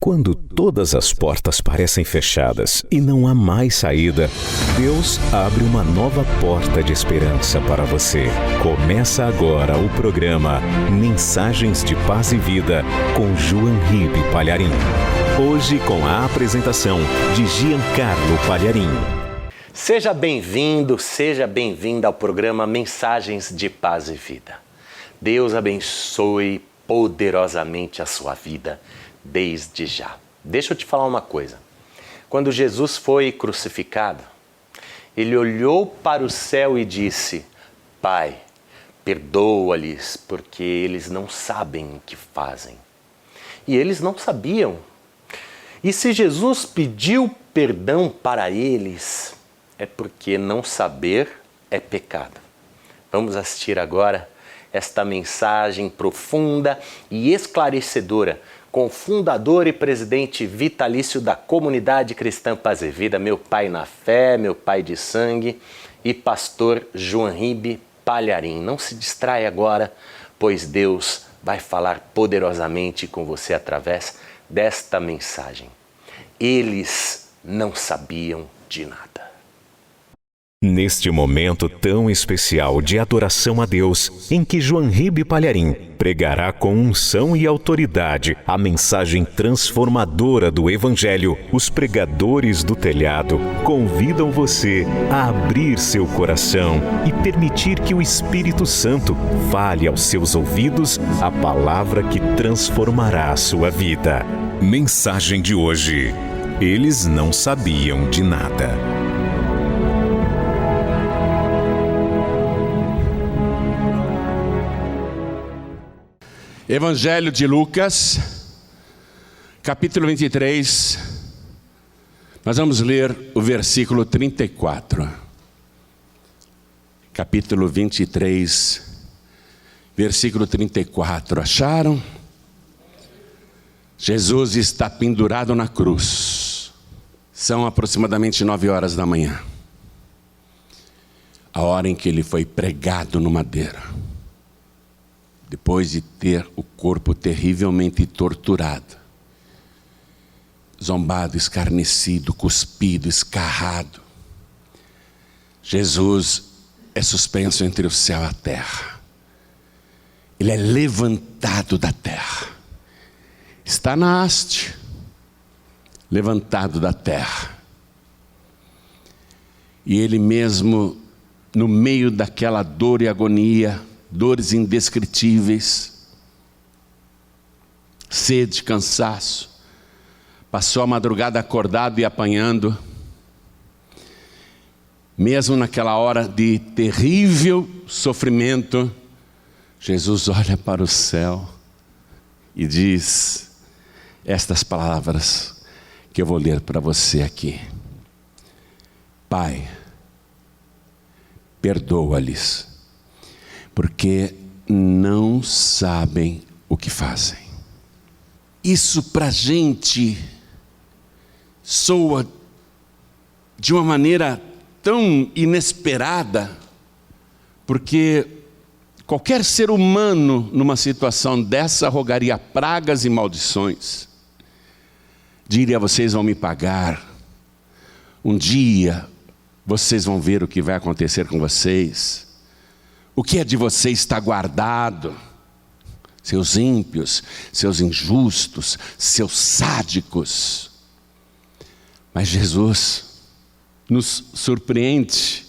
Quando todas as portas parecem fechadas e não há mais saída, Deus abre uma nova porta de esperança para você. Começa agora o programa Mensagens de Paz e Vida com João Ribe Palharim. Hoje com a apresentação de Giancarlo Palharim. Seja bem-vindo, seja bem-vinda ao programa Mensagens de Paz e Vida. Deus abençoe poderosamente a sua vida desde já. Deixa eu te falar uma coisa. Quando Jesus foi crucificado, ele olhou para o céu e disse: Pai, perdoa-lhes, porque eles não sabem o que fazem. E eles não sabiam. E se Jesus pediu perdão para eles, é porque não saber é pecado. Vamos assistir agora esta mensagem profunda e esclarecedora com o fundador e presidente vitalício da Comunidade Cristã Paz e Vida, meu pai na fé, meu pai de sangue, e pastor João Ribe Palharim. Não se distraia agora, pois Deus vai falar poderosamente com você através desta mensagem. Eles não sabiam de nada. Neste momento tão especial de adoração a Deus, em que João Ribe Palharim pregará com unção e autoridade a mensagem transformadora do Evangelho, os pregadores do telhado convidam você a abrir seu coração e permitir que o Espírito Santo fale aos seus ouvidos a palavra que transformará a sua vida. Mensagem de hoje: eles não sabiam de nada. Evangelho de Lucas, capítulo 23, nós vamos ler o versículo 34. Capítulo 23, versículo 34. Acharam? Jesus está pendurado na cruz. São aproximadamente 9 horas da manhã. A hora em que ele foi pregado no madeiro. Depois de ter o corpo terrivelmente torturado, zombado, escarnecido, cuspido, escarrado, Jesus é suspenso entre o céu e a terra. Ele é levantado da terra. Está na haste, levantado da terra. E ele mesmo, no meio daquela dor e agonia, dores indescritíveis, sede, cansaço, passou a madrugada acordado e apanhando. Mesmo naquela hora de terrível sofrimento, Jesus olha para o céu e diz estas palavras que eu vou ler para você aqui: Pai, perdoa-lhes, porque não sabem o que fazem. Isso para a gente soa de uma maneira tão inesperada, porque qualquer ser humano numa situação dessa rogaria pragas e maldições. Diria: vocês vão me pagar, um dia vocês vão ver o que vai acontecer com vocês. O que é de vocês está guardado. Seus ímpios, seus injustos, seus sádicos. Mas Jesus nos surpreende.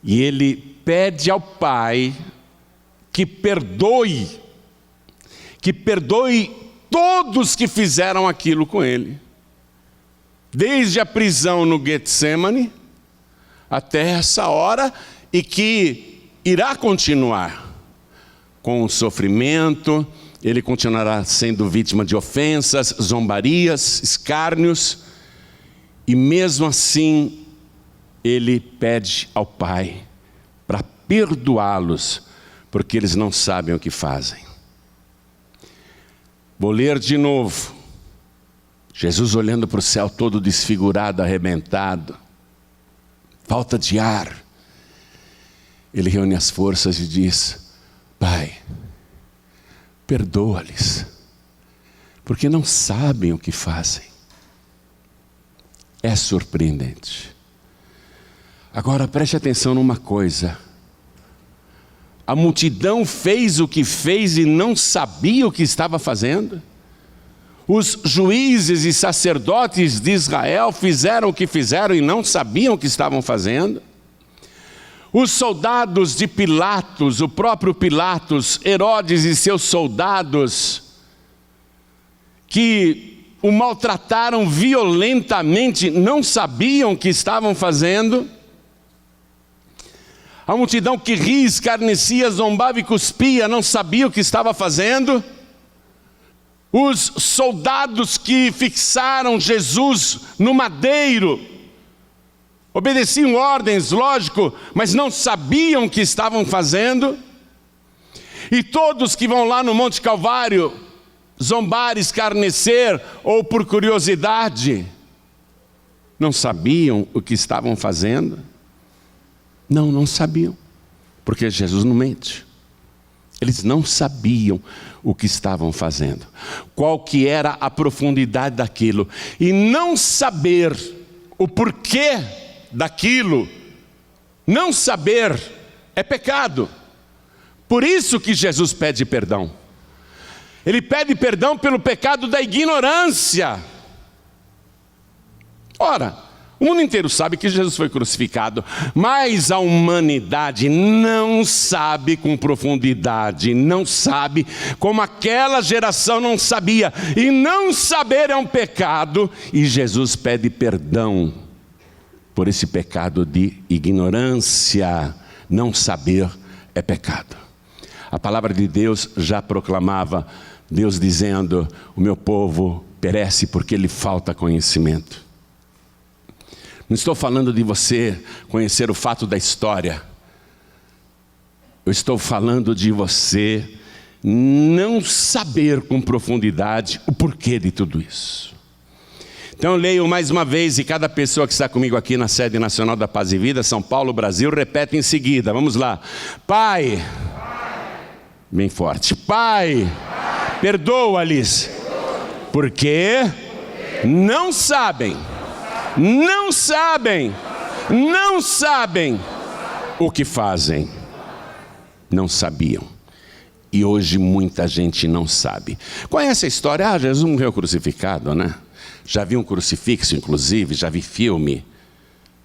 E Ele pede ao Pai que perdoe todos que fizeram aquilo com Ele. Desde a prisão no Getsemane até essa hora, e que irá continuar com o sofrimento. Ele continuará sendo vítima de ofensas, zombarias, escárnios, e mesmo assim ele pede ao Pai para perdoá-los, porque eles não sabem o que fazem. Vou ler de novo. Jesus olhando para o céu todo desfigurado, arrebentado, falta de ar. Ele reúne as forças e diz: Pai, perdoa-lhes, porque não sabem o que fazem. É surpreendente. Agora preste atenção numa coisa. A multidão fez o que fez e não sabia o que estava fazendo. Os juízes e sacerdotes de Israel fizeram o que fizeram e não sabiam o que estavam fazendo. Os soldados de Pilatos, o próprio Pilatos, Herodes e seus soldados, que o maltrataram violentamente, não sabiam o que estavam fazendo. A multidão que ria, escarnecia, zombava e cuspia, não sabia o que estava fazendo. Os soldados que fixaram Jesus no madeiro, obedeciam ordens, lógico, mas não sabiam o que estavam fazendo. E todos que vão lá no Monte Calvário, zombar, escarnecer, ou por curiosidade, não sabiam o que estavam fazendo? Não sabiam, porque Jesus não mente. Eles não sabiam o que estavam fazendo, qual que era a profundidade daquilo. E não saber o porquê daquilo, não saber, é pecado. Por isso que Jesus pede perdão. Ele pede perdão pelo pecado da ignorância. Ora, o mundo inteiro sabe que Jesus foi crucificado, mas a humanidade não sabe com profundidade, não sabe como aquela geração não sabia. E não saber é um pecado, e Jesus pede perdão por esse pecado de ignorância. Não saber é pecado. A palavra de Deus já proclamava, Deus dizendo: o meu povo perece porque lhe falta conhecimento. Não estou falando de você conhecer o fato da história. Eu estou falando de você não saber com profundidade o porquê de tudo isso. Então eu leio mais uma vez, e cada pessoa que está comigo aqui na sede nacional da Paz e Vida, São Paulo, Brasil, repete em seguida. Vamos lá. Pai, bem forte. Pai, perdoa-lhes, porque não sabem o que fazem. Não sabiam. E hoje muita gente não sabe. Conhece a história? Jesus morreu crucificado, né? Já vi um crucifixo, inclusive, já vi filme.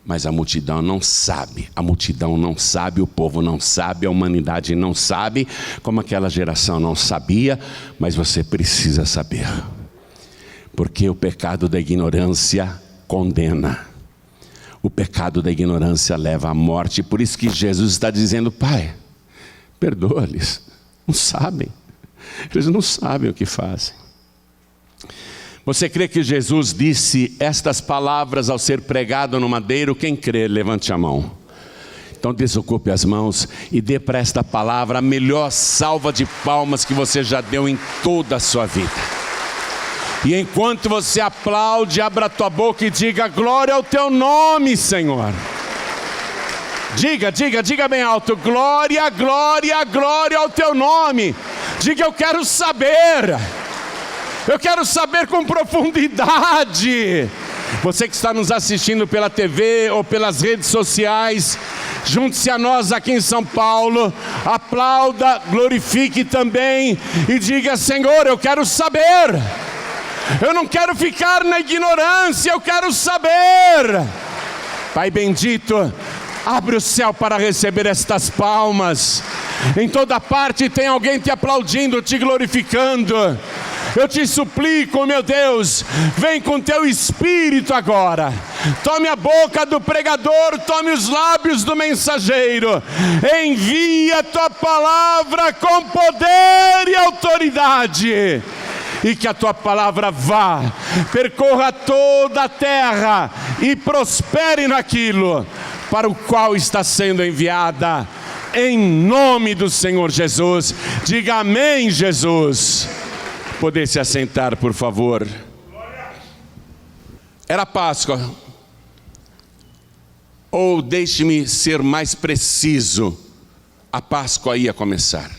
Mas a multidão não sabe. A multidão não sabe, o povo não sabe, a humanidade não sabe, como aquela geração não sabia, mas você precisa saber. Porque o pecado da ignorância condena. O pecado da ignorância leva à morte. Por isso que Jesus está dizendo: Pai, perdoa-lhes. Não sabem. Eles não sabem o que fazem. Você crê que Jesus disse estas palavras ao ser pregado no madeiro? Quem crê, levante a mão. Então desocupe as mãos e dê para esta palavra a melhor salva de palmas que você já deu em toda a sua vida. E enquanto você aplaude, abra a tua boca e diga: glória ao teu nome, Senhor. Diga bem alto: glória, glória, glória ao teu nome. Diga: eu quero saber com profundidade. Você que está nos assistindo pela TV ou pelas redes sociais, junte-se a nós aqui em São Paulo, aplauda, glorifique também e diga: Senhor, eu quero saber. Eu não quero ficar na ignorância, eu quero saber. Pai bendito, abre o céu para receber estas palmas. Em toda parte tem alguém te aplaudindo, te glorificando. Eu te suplico, meu Deus, vem com teu Espírito agora. Tome a boca do pregador, tome os lábios do mensageiro. Envia a tua palavra com poder e autoridade. E que a tua palavra vá, percorra toda a terra e prospere naquilo para o qual está sendo enviada. Em nome do Senhor Jesus. Diga amém, Jesus. Poder se assentar, por favor. Era Páscoa. Ou deixe-me ser mais preciso, a Páscoa ia começar.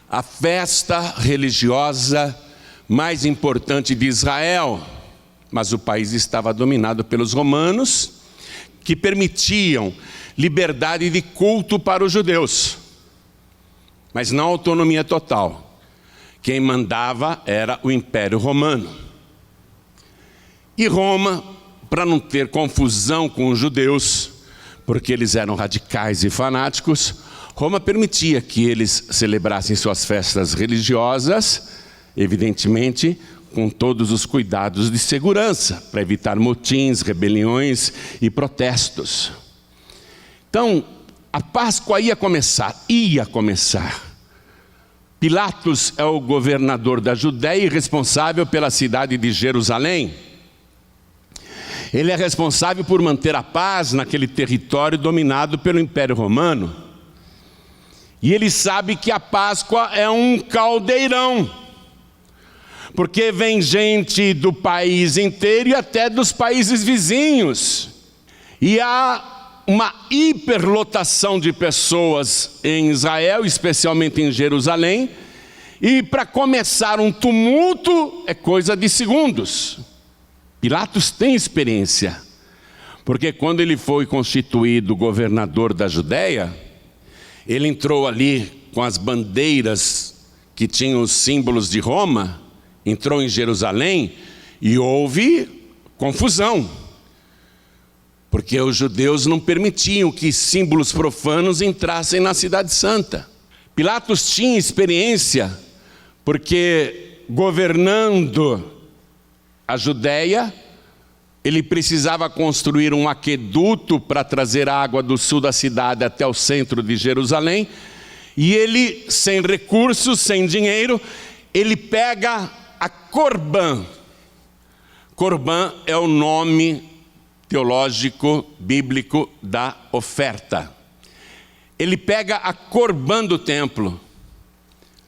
A festa religiosa mais importante de Israel, mas o país estava dominado pelos romanos, que permitiam liberdade de culto para os judeus, mas não autonomia total. Quem mandava era o Império Romano. E Roma, para não ter confusão com os judeus, porque eles eram radicais e fanáticos, Roma permitia que eles celebrassem suas festas religiosas, evidentemente, com todos os cuidados de segurança, para evitar motins, rebeliões e protestos. Então, a Páscoa ia começar. Pilatos é o governador da Judéia e responsável pela cidade de Jerusalém. Ele é responsável por manter a paz naquele território dominado pelo Império Romano. E ele sabe que a Páscoa é um caldeirão, porque vem gente do país inteiro e até dos países vizinhos. E há uma hiperlotação de pessoas em Israel, especialmente em Jerusalém. E para começar um tumulto é coisa de segundos. Pilatos tem experiência, porque quando ele foi constituído governador da Judéia, ele entrou ali com as bandeiras que tinham os símbolos de Roma, entrou em Jerusalém e houve confusão, porque os judeus não permitiam que símbolos profanos entrassem na cidade santa. Pilatos tinha experiência, porque governando a Judéia, ele precisava construir um aqueduto para trazer água do sul da cidade até o centro de Jerusalém, e ele, sem recursos, sem dinheiro, ele pega a Corbã. Corbã é o nome teológico, bíblico da oferta. Ele pega a Corbã do templo,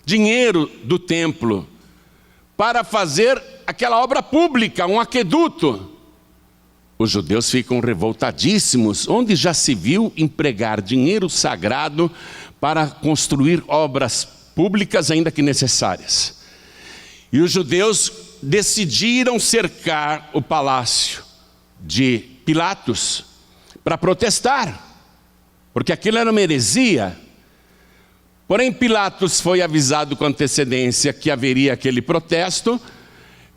dinheiro do templo, para fazer aquela obra pública, um aqueduto. Os judeus ficam revoltadíssimos. Onde já se viu empregar dinheiro sagrado para construir obras públicas, ainda que necessárias? E os judeus decidiram cercar o palácio de Pilatos para protestar, porque aquilo era uma heresia. Porém, Pilatos foi avisado com antecedência que haveria aquele protesto.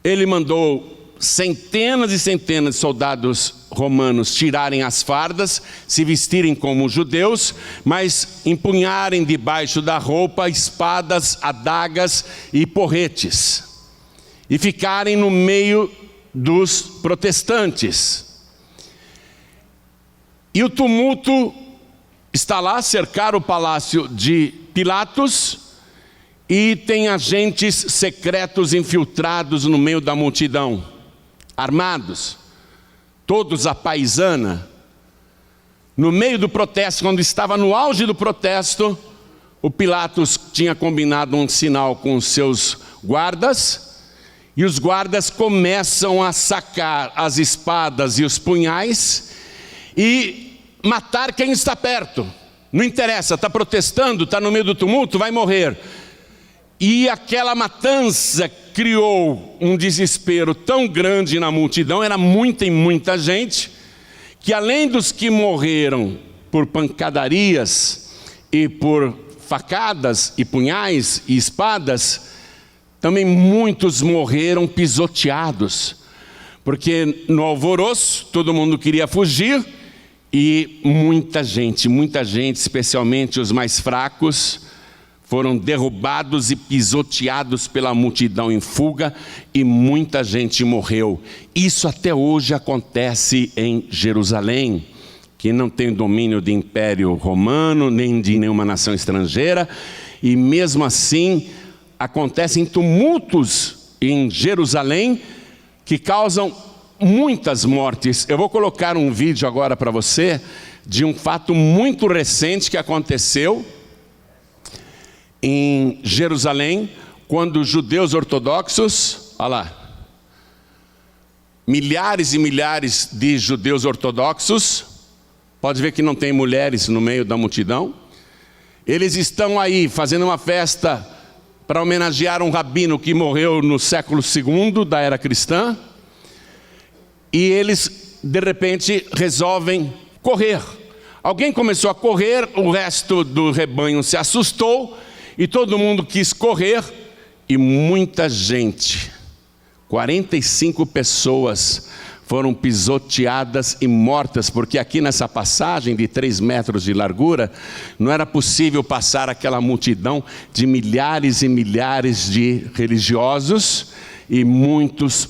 Ele mandou centenas e centenas de soldados romanos tirarem as fardas, se vestirem como judeus, mas empunharem debaixo da roupa espadas, adagas e porretes, e ficarem no meio dos protestantes. E o tumulto está lá, cercaram o palácio de Pilatos, e tem agentes secretos infiltrados no meio da multidão, armados, todos à paisana. No meio do protesto, quando estava no auge do protesto, o Pilatos tinha combinado um sinal com os seus guardas, e os guardas começam a sacar as espadas e os punhais e matar quem está perto. Não interessa, está protestando, está no meio do tumulto, vai morrer. E aquela matança criou um desespero tão grande na multidão, era muita e muita gente, que além dos que morreram por pancadarias e por facadas e punhais e espadas, também muitos morreram pisoteados, porque no alvoroço todo mundo queria fugir, e muita gente, especialmente os mais fracos, foram derrubados e pisoteados pela multidão em fuga, e muita gente morreu. Isso até hoje acontece em Jerusalém, que não tem domínio de Império Romano, nem de nenhuma nação estrangeira, e mesmo assim acontecem tumultos em Jerusalém que causam muitas mortes. Eu vou colocar um vídeo agora para você de um fato muito recente que aconteceu em Jerusalém, quando os judeus ortodoxos, olha lá, milhares e milhares de judeus ortodoxos, pode ver que não tem mulheres no meio da multidão, eles estão aí fazendo uma festa para homenagear um rabino que morreu no século II da era cristã. E eles, de repente, resolvem correr. Alguém começou a correr, o resto do rebanho se assustou e todo mundo quis correr. E muita gente, 45 pessoas foram pisoteadas e mortas, porque aqui nessa passagem de 3 metros de largura, não era possível passar aquela multidão de milhares e milhares de religiosos, e muitos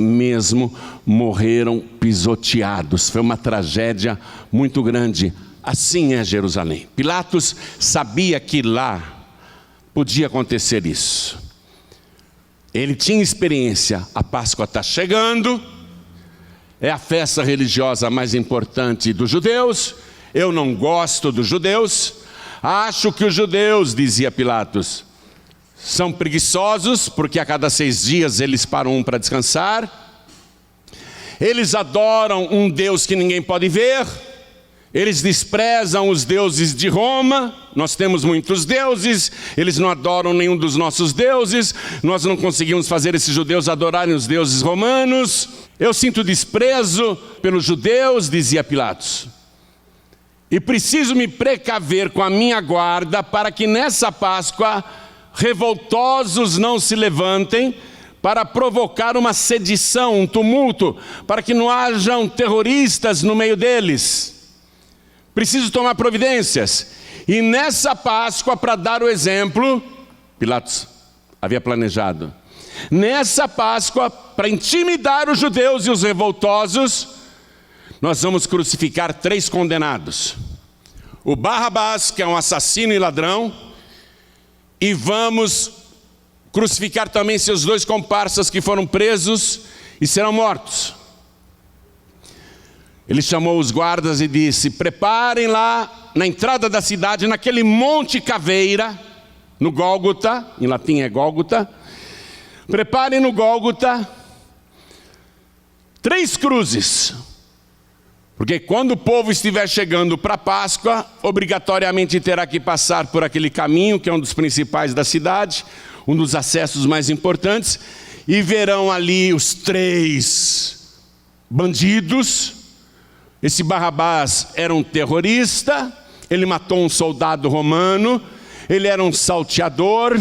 mesmo morreram pisoteados. Foi uma tragédia muito grande. Assim é Jerusalém. Pilatos sabia que lá podia acontecer isso. Ele tinha experiência. A Páscoa está chegando, é a festa religiosa mais importante dos judeus. Eu não gosto dos judeus. Acho que os judeus, dizia Pilatos, são preguiçosos, porque a cada 6 dias eles param para descansar. Eles adoram um Deus que ninguém pode ver. Eles desprezam os deuses de Roma. Nós temos muitos deuses, eles não adoram nenhum dos nossos deuses. Nós não conseguimos fazer esses judeus adorarem os deuses romanos. Eu sinto desprezo pelos judeus, dizia Pilatos, e preciso me precaver com a minha guarda para que nessa Páscoa revoltosos não se levantem para provocar uma sedição, um tumulto, para que não hajam terroristas no meio deles. Preciso tomar providências. E nessa Páscoa, para dar o exemplo, Pilatos havia planejado, nessa Páscoa, para intimidar os judeus e os revoltosos, nós vamos crucificar 3 condenados. O Barrabás, que é um assassino e ladrão, e vamos crucificar também seus 2 comparsas que foram presos e serão mortos. Ele chamou os guardas e disse: preparem lá na entrada da cidade, naquele monte caveira, no Gólgota, em latim é Gólgota, preparem no Gólgota 3 cruzes, porque quando o povo estiver chegando para a Páscoa, obrigatoriamente terá que passar por aquele caminho, que é um dos principais da cidade, um dos acessos mais importantes, e verão ali os 3 bandidos. Esse Barrabás era um terrorista, ele matou um soldado romano, ele era um salteador.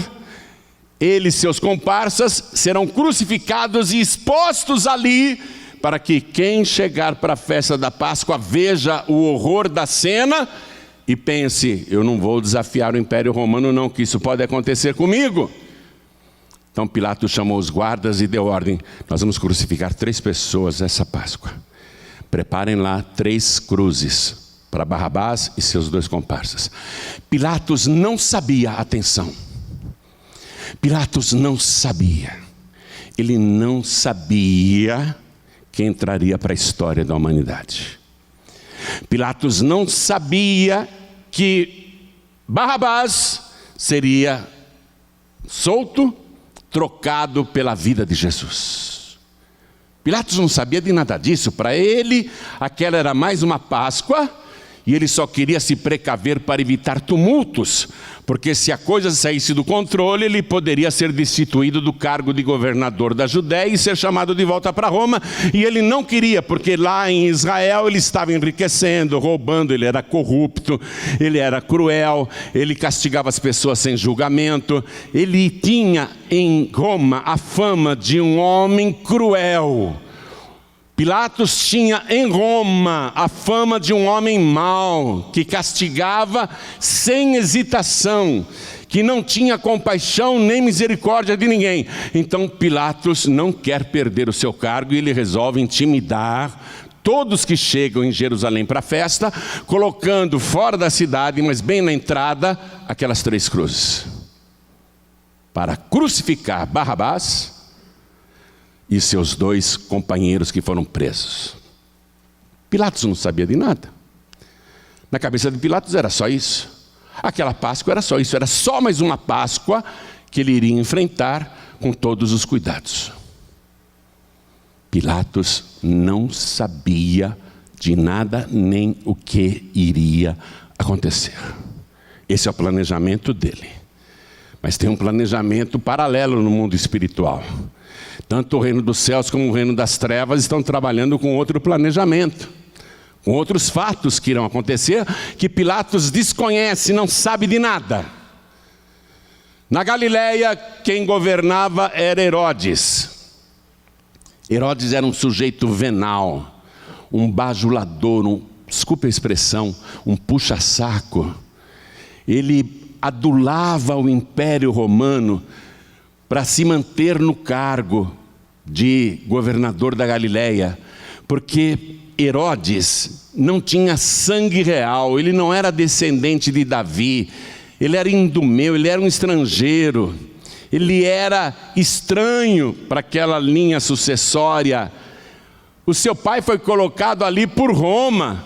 Ele e seus comparsas serão crucificados e expostos ali, para que quem chegar para a festa da Páscoa veja o horror da cena e pense: eu não vou desafiar o Império Romano não, que isso pode acontecer comigo. Então Pilatos chamou os guardas e deu ordem: nós vamos crucificar 3 pessoas essa Páscoa. Preparem lá 3 cruzes para Barrabás e seus 2 comparsas. Pilatos não sabia, atenção, Pilatos não sabia, ele não sabia que entraria para a história da humanidade. Pilatos não sabia que Barrabás seria solto, trocado pela vida de Jesus. Pilatos não sabia de nada disso. Para ele, aquela era mais uma Páscoa, e ele só queria se precaver para evitar tumultos, porque se a coisa saísse do controle, ele poderia ser destituído do cargo de governador da Judéia e ser chamado de volta para Roma, e ele não queria, porque lá em Israel ele estava enriquecendo, roubando, ele era corrupto, ele era cruel, ele castigava as pessoas sem julgamento, ele tinha em Roma a fama de um homem cruel. Pilatos tinha em Roma a fama de um homem mau, que castigava sem hesitação, que não tinha compaixão nem misericórdia de ninguém. Então Pilatos não quer perder o seu cargo e ele resolve intimidar todos que chegam em Jerusalém para a festa, colocando fora da cidade, mas bem na entrada, aquelas 3 cruzes, para crucificar Barrabás e seus 2 companheiros que foram presos. Pilatos não sabia de nada. Na cabeça de Pilatos era só isso. Aquela Páscoa era só isso, era só mais uma Páscoa que ele iria enfrentar com todos os cuidados. Pilatos não sabia de nada nem o que iria acontecer. Esse é o planejamento dele. Mas tem um planejamento paralelo no mundo espiritual. Tanto o reino dos céus como o reino das trevas estão trabalhando com outro planejamento, com outros fatos que irão acontecer, que Pilatos desconhece, não sabe de nada. Na Galileia, quem governava era Herodes. Herodes era um sujeito venal, um bajulador, desculpe a expressão, um puxa-saco. Ele adulava o Império Romano para se manter no cargo de governador da Galileia, porque Herodes não tinha sangue real, ele não era descendente de Davi, ele era idumeu, ele era um estrangeiro, ele era estranho para aquela linha sucessória. O seu pai foi colocado ali por Roma,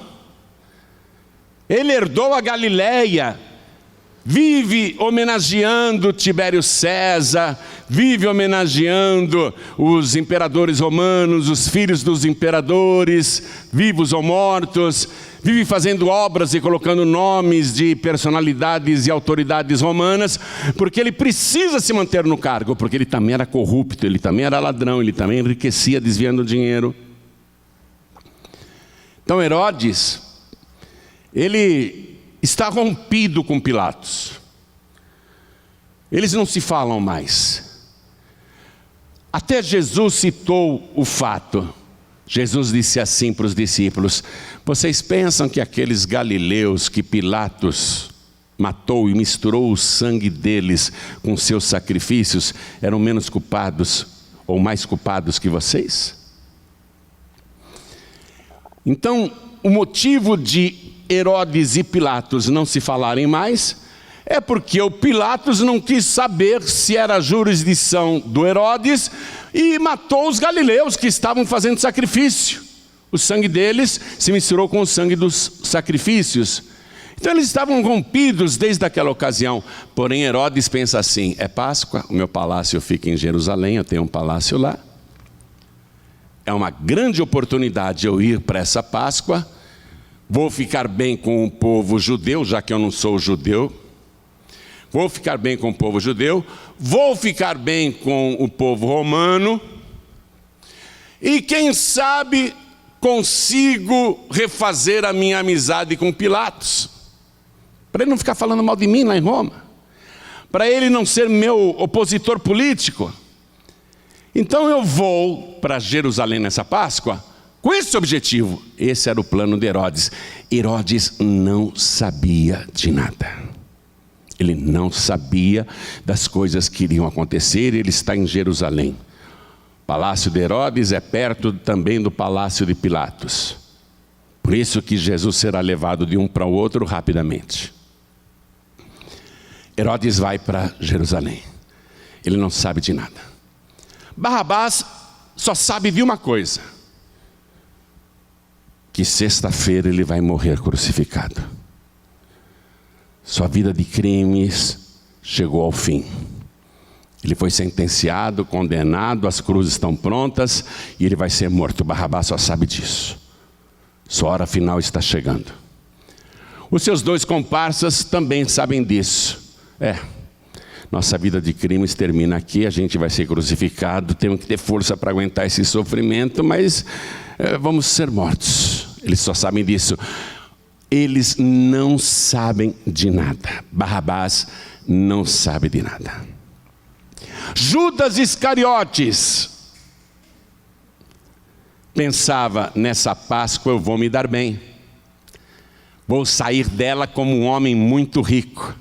ele herdou a Galileia, vive homenageando Tibério César, vive homenageando os imperadores romanos, os filhos dos imperadores, vivos ou mortos, vive fazendo obras e colocando nomes de personalidades e autoridades romanas, porque ele precisa se manter no cargo, porque ele também era corrupto, ele também era ladrão, ele também enriquecia desviando dinheiro. Então Herodes, ele está rompido com Pilatos. Eles não se falam mais. Até Jesus citou o fato. Jesus disse assim para os discípulos: vocês pensam que aqueles galileus que Pilatos matou e misturou o sangue deles com seus sacrifícios eram menos culpados ou mais culpados que vocês? Então, o motivo de Herodes e Pilatos não se falarem mais é porque o Pilatos não quis saber se era a jurisdição do Herodes e matou os galileus que estavam fazendo sacrifício. O sangue deles se misturou com o sangue dos sacrifícios. Então eles estavam rompidos desde aquela ocasião. Porém Herodes pensa assim: é Páscoa, o meu palácio fica em Jerusalém, eu tenho um palácio lá. É uma grande oportunidade eu ir para essa Páscoa. Vou ficar bem com o povo judeu, já que eu não sou judeu. Vou ficar bem com o povo judeu. Vou ficar bem com o povo romano. E quem sabe consigo refazer a minha amizade com Pilatos. Para ele não ficar falando mal de mim lá em Roma. Para ele não ser meu opositor político. Então eu vou para Jerusalém nessa Páscoa com esse objetivo. Esse era o plano de Herodes. Herodes não sabia de nada. Ele não sabia das coisas que iriam acontecer. Ele está em Jerusalém. O palácio de Herodes é perto também do palácio de Pilatos. Por isso que Jesus será levado de um para o outro rapidamente. Herodes vai para Jerusalém. Ele não sabe de nada. Barrabás só sabe de uma coisa: que sexta-feira ele vai morrer crucificado. Sua vida de crimes chegou ao fim. Ele foi sentenciado, condenado, as cruzes estão prontas e ele vai ser morto. Barrabás só sabe disso. Sua hora final está chegando. Os seus dois comparsas também sabem disso. Nossa vida de crimes termina aqui, a gente vai ser crucificado, temos que ter força para aguentar esse sofrimento, mas vamos ser mortos. Eles só sabem disso. Eles não sabem de nada. Barrabás não sabe de nada. Judas Iscariotes pensava: nessa Páscoa eu vou me dar bem. Vou sair dela como um homem muito rico.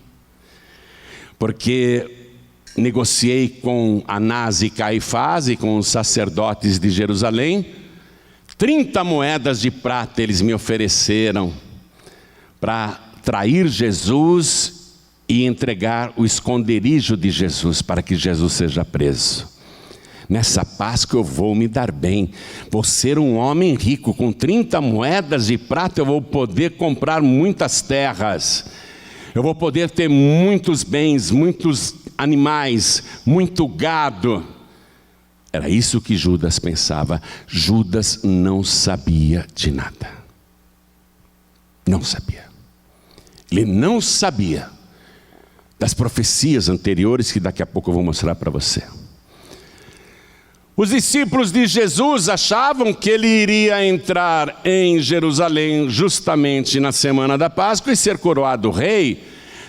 Porque negociei com Anás e Caifás e com os sacerdotes de Jerusalém. 30 moedas de prata eles me ofereceram para trair Jesus e entregar o esconderijo de Jesus para que Jesus seja preso. Nessa Páscoa eu vou me dar bem. Vou ser um homem rico. Com 30 moedas de prata eu vou poder comprar muitas terras. Eu vou poder ter muitos bens, muitos animais, muito gado. Era isso que Judas pensava. Judas não sabia de nada. Não sabia. Ele não sabia das profecias anteriores que daqui a pouco eu vou mostrar para você. Os discípulos de Jesus achavam que ele iria entrar em Jerusalém justamente na semana da Páscoa e ser coroado rei,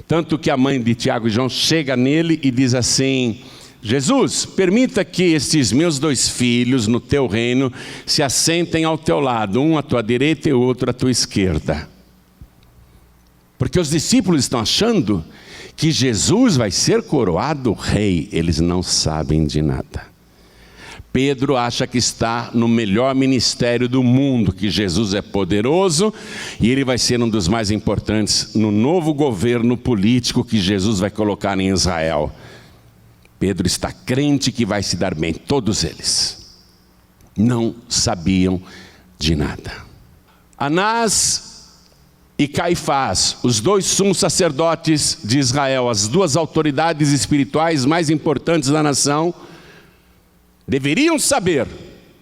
tanto que a mãe de Tiago e João chega nele e diz assim: Jesus, permita que estes meus 2 filhos no teu reino se assentem ao teu lado, um à tua direita e o outro à tua esquerda. Porque os discípulos estão achando que Jesus vai ser coroado rei, eles não sabem de nada. Pedro acha que está no melhor ministério do mundo, que Jesus é poderoso e ele vai ser um dos mais importantes no novo governo político que Jesus vai colocar em Israel. Pedro está crente que vai se dar bem. Todos eles não sabiam de nada. Anás e Caifás, os 2 sumos sacerdotes de Israel, as 2 autoridades espirituais mais importantes da nação, deveriam saber,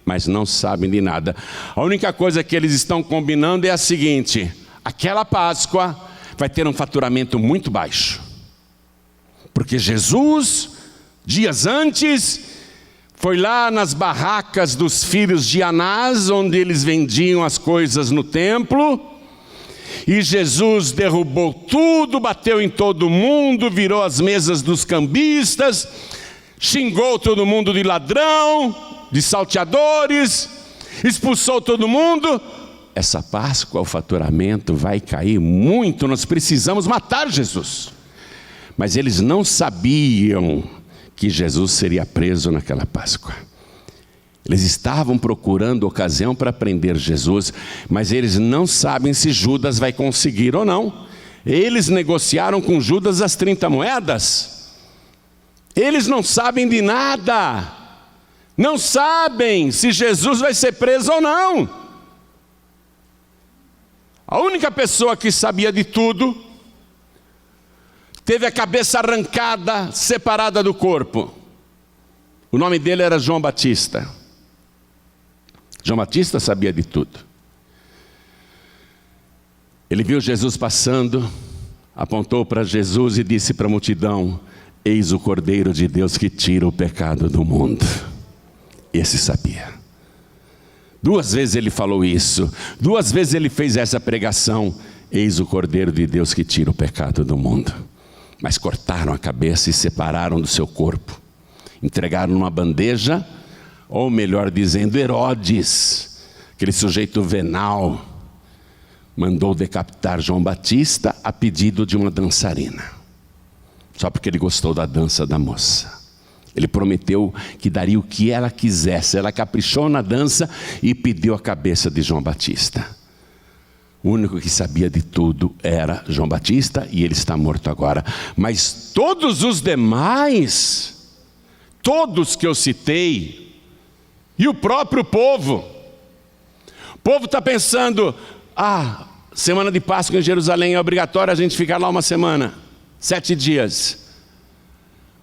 mas não sabem de nada. A única coisa que eles estão combinando é a seguinte: aquela Páscoa vai ter um faturamento muito baixo, porque Jesus, dias antes, foi lá nas barracas dos filhos de Anás, onde eles vendiam as coisas no templo, e Jesus derrubou tudo, bateu em todo mundo, virou as mesas dos cambistas, xingou todo mundo de ladrão, de salteadores, expulsou todo mundo. Essa Páscoa o faturamento vai cair muito, nós precisamos matar Jesus. Mas eles não sabiam que Jesus seria preso naquela Páscoa. Eles estavam procurando ocasião para prender Jesus, mas eles não sabem se Judas vai conseguir ou não. Eles negociaram com Judas as 30 moedas. Eles não sabem de nada, não sabem se Jesus vai ser preso ou não. A única pessoa que sabia de tudo, teve a cabeça arrancada, separada do corpo. O nome dele era João Batista. João Batista sabia de tudo. Ele viu Jesus passando, apontou para Jesus e disse para a multidão: eis o Cordeiro de Deus que tira o pecado do mundo. Esse sabia. 2 vezes ele falou isso. 2 vezes ele fez essa pregação: eis o Cordeiro de Deus que tira o pecado do mundo. Mas cortaram a cabeça e separaram do seu corpo. Entregaram numa bandeja, ou melhor dizendo, Herodes, aquele sujeito venal, mandou decapitar João Batista a pedido de uma dançarina. Só porque ele gostou da dança da moça. Ele prometeu que daria o que ela quisesse. Ela caprichou na dança e pediu a cabeça de João Batista. O único que sabia de tudo era João Batista, e ele está morto agora. Mas todos os demais, todos que eu citei, e o próprio povo, o povo está pensando: semana de Páscoa em Jerusalém, é obrigatório a gente ficar lá uma semana. 7 dias.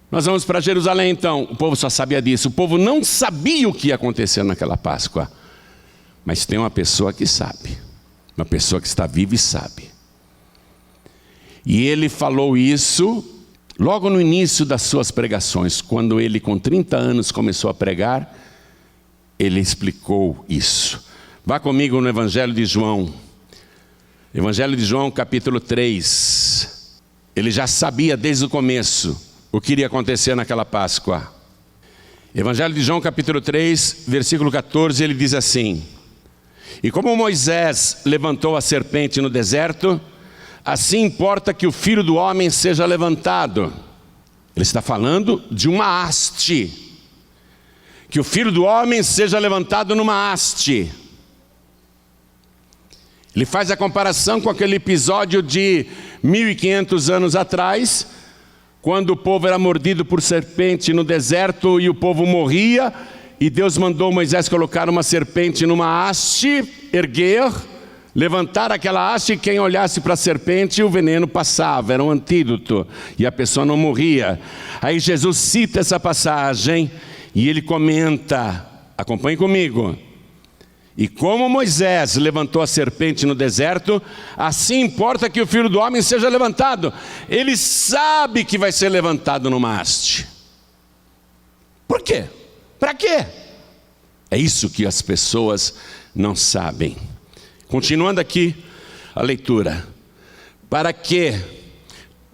Nós vamos para Jerusalém então. O povo só sabia disso. O povo não sabia o que ia acontecer naquela Páscoa. Mas tem uma pessoa que sabe. Uma pessoa que está viva e sabe. E ele falou isso logo no início das suas pregações. Quando ele com 30 anos começou a pregar, ele explicou isso. Vá comigo no Evangelho de João. Evangelho de João, capítulo 3. Ele já sabia desde o começo o que iria acontecer naquela Páscoa. Evangelho de João, capítulo 3, versículo 14, ele diz assim: e como Moisés levantou a serpente no deserto, assim importa que o Filho do Homem seja levantado. Ele está falando de uma haste. Que o Filho do Homem seja levantado numa haste. Ele faz a comparação com aquele episódio de 1500 anos atrás, quando o povo era mordido por serpente no deserto e o povo morria, e Deus mandou Moisés colocar uma serpente numa haste, erguer, levantar aquela haste, e quem olhasse para a serpente, o veneno passava, era um antídoto, e a pessoa não morria. Aí Jesus cita essa passagem, e ele comenta, acompanhe comigo: E como Moisés levantou a serpente no deserto, assim importa que o Filho do Homem seja levantado. Ele sabe que vai ser levantado numa haste. Por quê? Para quê? É isso que as pessoas não sabem. Continuando aqui a leitura. Para que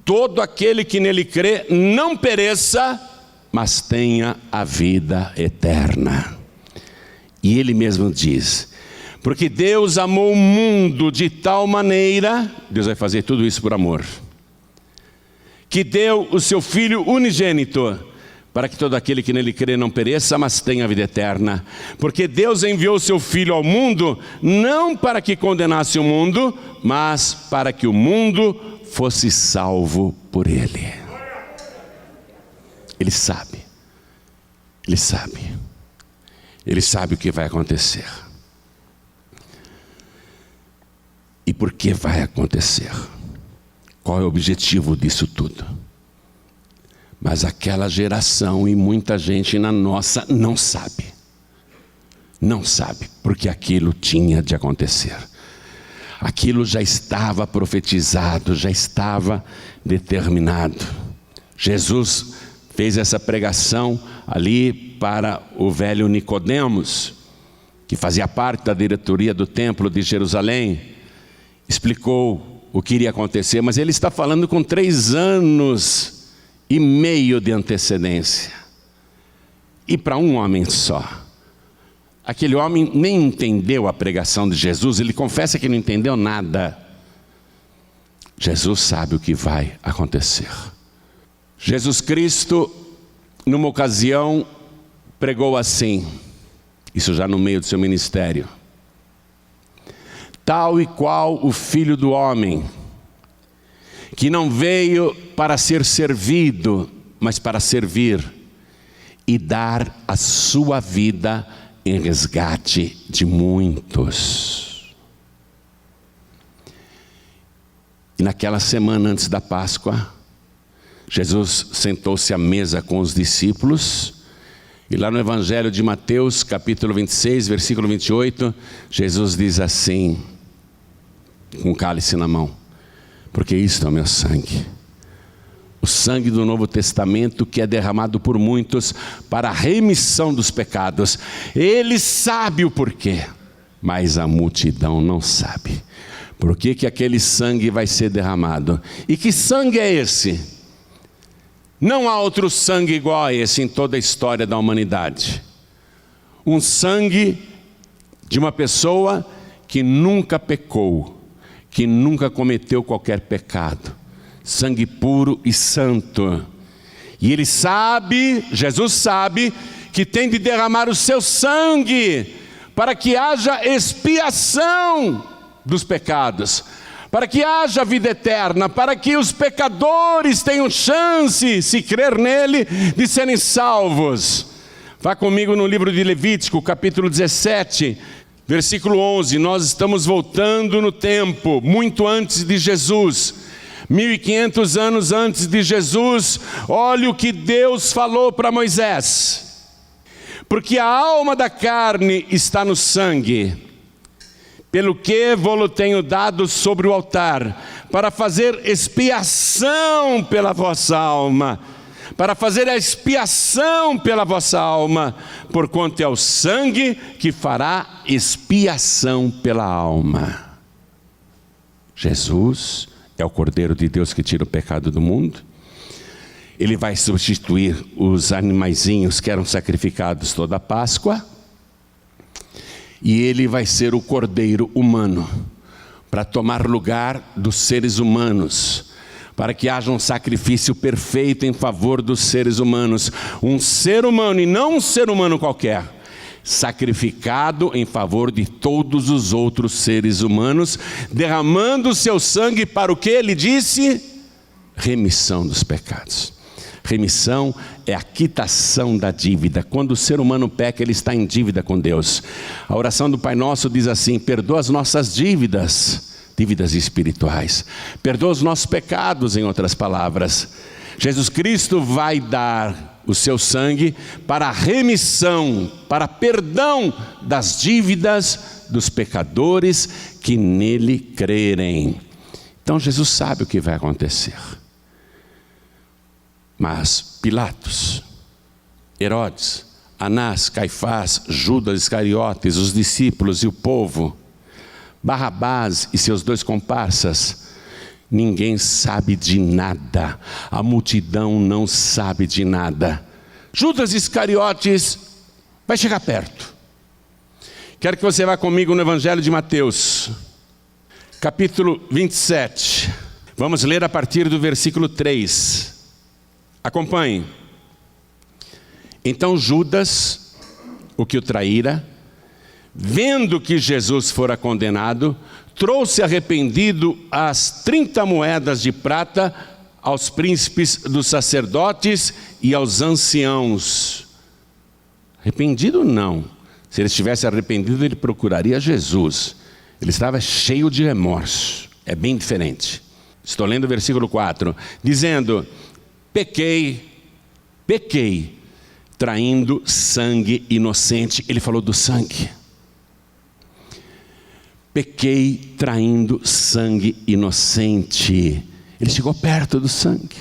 todo aquele que nele crê não pereça, mas tenha a vida eterna. E ele mesmo diz, porque Deus amou o mundo de tal maneira, Deus vai fazer tudo isso por amor, que deu o seu Filho unigênito, para que todo aquele que nele crê não pereça, mas tenha a vida eterna. Porque Deus enviou o seu Filho ao mundo, não para que condenasse o mundo, mas para que o mundo fosse salvo por ele. Ele sabe. Ele sabe. Ele sabe o que vai acontecer. E por que vai acontecer? Qual é o objetivo disso tudo? Mas aquela geração e muita gente na nossa não sabe. Não sabe, porque aquilo tinha de acontecer. Aquilo já estava profetizado, já estava determinado. Jesus fez essa pregação ali para o velho Nicodemos, que fazia parte da diretoria do templo de Jerusalém. Explicou o que iria acontecer, mas ele está falando com 3 anos e meio de antecedência. E para um homem só. Aquele homem nem entendeu a pregação de Jesus, ele confessa que não entendeu nada. Jesus sabe o que vai acontecer. Jesus Cristo, numa ocasião, pregou assim, isso já no meio do seu ministério: tal e qual o Filho do Homem, que não veio para ser servido, mas para servir e dar a sua vida em resgate de muitos. E naquela semana antes da Páscoa, Jesus sentou-se à mesa com os discípulos, e lá no Evangelho de Mateus, capítulo 26, versículo 28, Jesus diz assim, com o cálice na mão: porque isto é o meu sangue, o sangue do Novo Testamento, que é derramado por muitos para a remissão dos pecados. Ele sabe o porquê, mas a multidão não sabe. Por que aquele sangue vai ser derramado? E que sangue é esse? Não há outro sangue igual a esse em toda a história da humanidade. Um sangue de uma pessoa que nunca pecou, que nunca cometeu qualquer pecado. Sangue puro e santo. E ele sabe, Jesus sabe, que tem de derramar o seu sangue para que haja expiação dos pecados, para que haja vida eterna, para que os pecadores tenham chance, se crer nele, de serem salvos. Vá comigo no livro de Levítico, capítulo 17, versículo 11. Nós estamos voltando no tempo, muito antes de Jesus, 1500 anos antes de Jesus. Olha o que Deus falou para Moisés: porque a alma da carne está no sangue, pelo que vou-lo tenho dado sobre o altar, para fazer expiação pela vossa alma, para fazer a expiação pela vossa alma, porquanto é o sangue que fará expiação pela alma. Jesus é o Cordeiro de Deus que tira o pecado do mundo. Ele vai substituir os animaizinhos que eram sacrificados toda a Páscoa. E ele vai ser o Cordeiro humano, para tomar lugar dos seres humanos, para que haja um sacrifício perfeito em favor dos seres humanos. Um ser humano, e não um ser humano qualquer, sacrificado em favor de todos os outros seres humanos, derramando o seu sangue para o que ele disse? Remissão dos pecados. Remissão é a quitação da dívida. Quando o ser humano peca, ele está em dívida com Deus. A oração do Pai Nosso diz assim: perdoa as nossas dívidas, dívidas espirituais. Perdoa os nossos pecados, em outras palavras. Jesus Cristo vai dar o seu sangue para a remissão, para perdão das dívidas dos pecadores que nele crerem. Então Jesus sabe o que vai acontecer. Mas Pilatos, Herodes, Anás, Caifás, Judas Iscariotes, os discípulos e o povo, Barrabás e seus 2 comparsas, ninguém sabe de nada. A multidão não sabe de nada. Judas Iscariotes vai chegar perto. Quero que você vá comigo no Evangelho de Mateus, capítulo 27. Vamos ler a partir do versículo 3. Acompanhe. Então Judas, o que o traíra, vendo que Jesus fora condenado, trouxe arrependido as 30 moedas de prata aos príncipes dos sacerdotes e aos anciãos. Arrependido não. Se ele estivesse arrependido, ele procuraria Jesus. Ele estava cheio de remorso. É bem diferente. Estou lendo o versículo 4. Dizendo: pequei, traindo sangue inocente. Ele falou do sangue. Pequei traindo sangue inocente. Ele chegou perto do sangue.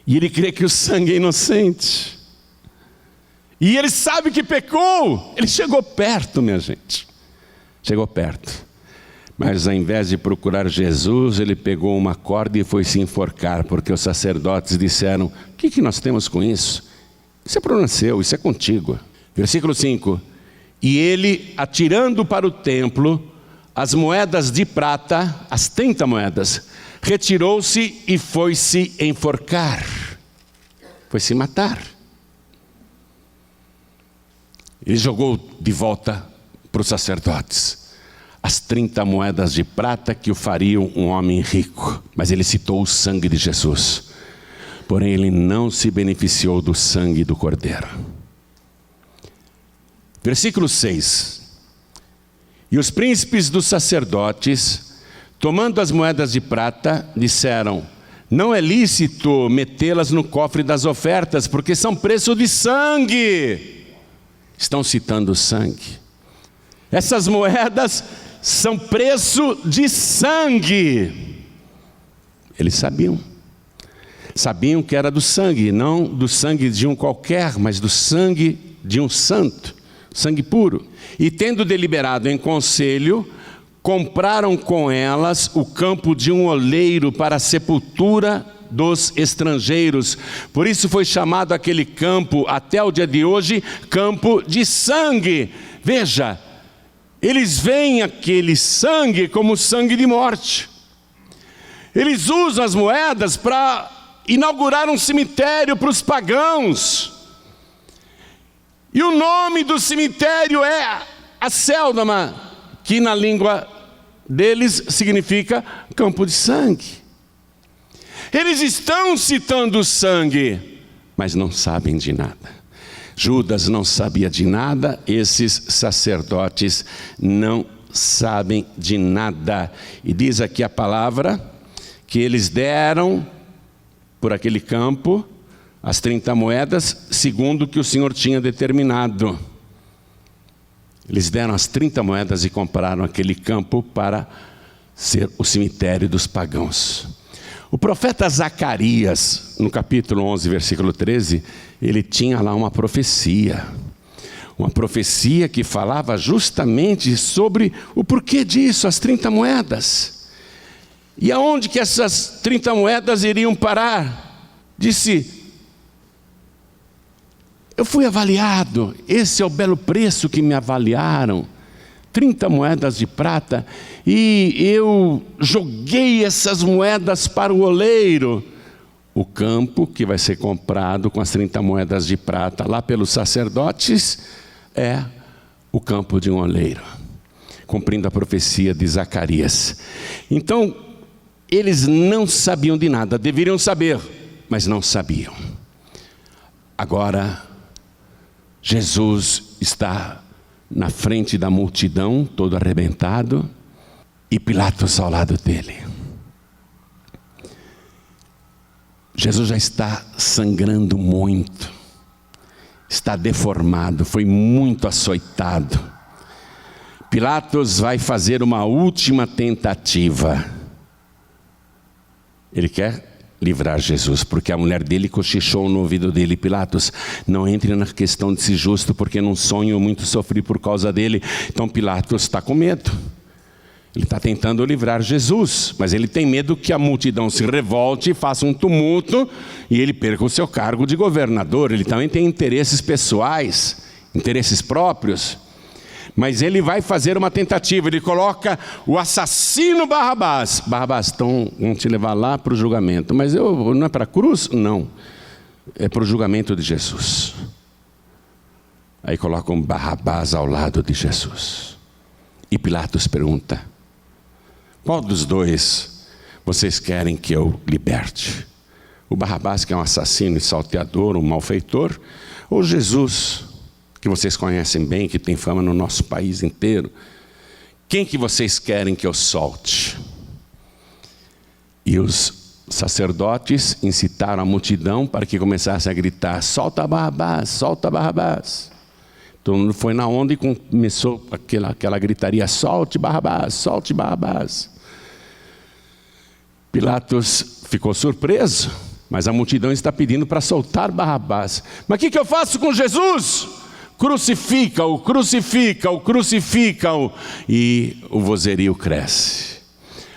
E ele crê que o sangue é inocente. E ele sabe que pecou. Ele chegou perto, minha gente. Chegou perto. Mas ao invés de procurar Jesus, ele pegou uma corda e foi se enforcar, porque os sacerdotes disseram: o que nós temos com isso? Isso é problema seu, isso é contigo. Versículo 5. E ele, atirando para o templo as moedas de prata, as 30 moedas, retirou-se e foi se enforcar. Foi se matar. Ele jogou de volta para os sacerdotes as 30 moedas de prata que o fariam um homem rico. Mas ele citou o sangue de Jesus. Porém, ele não se beneficiou do sangue do Cordeiro. Versículo 6. E os príncipes dos sacerdotes, tomando as moedas de prata, disseram: não é lícito metê-las no cofre das ofertas, porque são preço de sangue. Estão citando o sangue. Essas moedas são preço de sangue. Eles sabiam. Sabiam que era do sangue, não do sangue de um qualquer, mas do sangue de um santo, sangue puro. E tendo deliberado em conselho, compraram com elas o campo de um oleiro para a sepultura dos estrangeiros. Por isso foi chamado aquele campo, até o dia de hoje, campo de sangue. Veja, eles veem aquele sangue como sangue de morte. Eles usam as moedas para inaugurar um cemitério para os pagãos. E o nome do cemitério é Acéldama, que na língua deles significa campo de sangue. Eles estão citando o sangue, mas não sabem de nada. Judas não sabia de nada, esses sacerdotes não sabem de nada. E diz aqui a palavra que eles deram por aquele campo as 30 moedas, segundo o que o Senhor tinha determinado. Eles deram as 30 moedas e compraram aquele campo para ser o cemitério dos pagãos. O profeta Zacarias, no capítulo 11, versículo 13, ele tinha lá uma profecia que falava justamente sobre o porquê disso, as 30 moedas. E aonde que essas 30 moedas iriam parar? Disse: eu fui avaliado, esse é o belo preço que me avaliaram, 30 moedas de prata, e eu joguei essas moedas para o oleiro. O campo que vai ser comprado com as 30 moedas de prata lá pelos sacerdotes é o campo de um oleiro, cumprindo a profecia de Zacarias. Então, eles não sabiam de nada, deveriam saber, mas não sabiam. Agora, Jesus está na frente da multidão, todo arrebentado, e Pilatos ao lado dele. Jesus já está sangrando muito, está deformado, foi muito açoitado. Pilatos vai fazer uma última tentativa. Ele quer livrar Jesus, porque a mulher dele cochichou no ouvido dele: Pilatos, não entre na questão de ser justo, porque num sonho eu muito sofri por causa dele. Então Pilatos está com medo. Ele está tentando livrar Jesus, mas ele tem medo que a multidão se revolte, faça um tumulto e ele perca o seu cargo de governador. Ele também tem interesses pessoais, interesses próprios. Mas ele vai fazer uma tentativa. Ele coloca o assassino Barrabás. Barrabás, então vamos te levar lá para o julgamento. Mas não é para a cruz? Não. É para o julgamento de Jesus. Aí colocam Barrabás ao lado de Jesus. E Pilatos pergunta: qual dos dois vocês querem que eu liberte? O Barrabás, que é um assassino e salteador, um malfeitor, ou Jesus, que vocês conhecem bem, que tem fama no nosso país inteiro? Quem que vocês querem que eu solte? E os sacerdotes incitaram a multidão para que começasse a gritar: solta Barrabás, solta Barrabás. Todo mundo foi na onda e começou aquela gritaria: solte Barrabás, solte Barrabás. Pilatos ficou surpreso, mas a multidão está pedindo para soltar Barrabás. Mas o que eu faço com Jesus? Crucifica-o, crucifica-o, crucifica-o. E o vozerio cresce.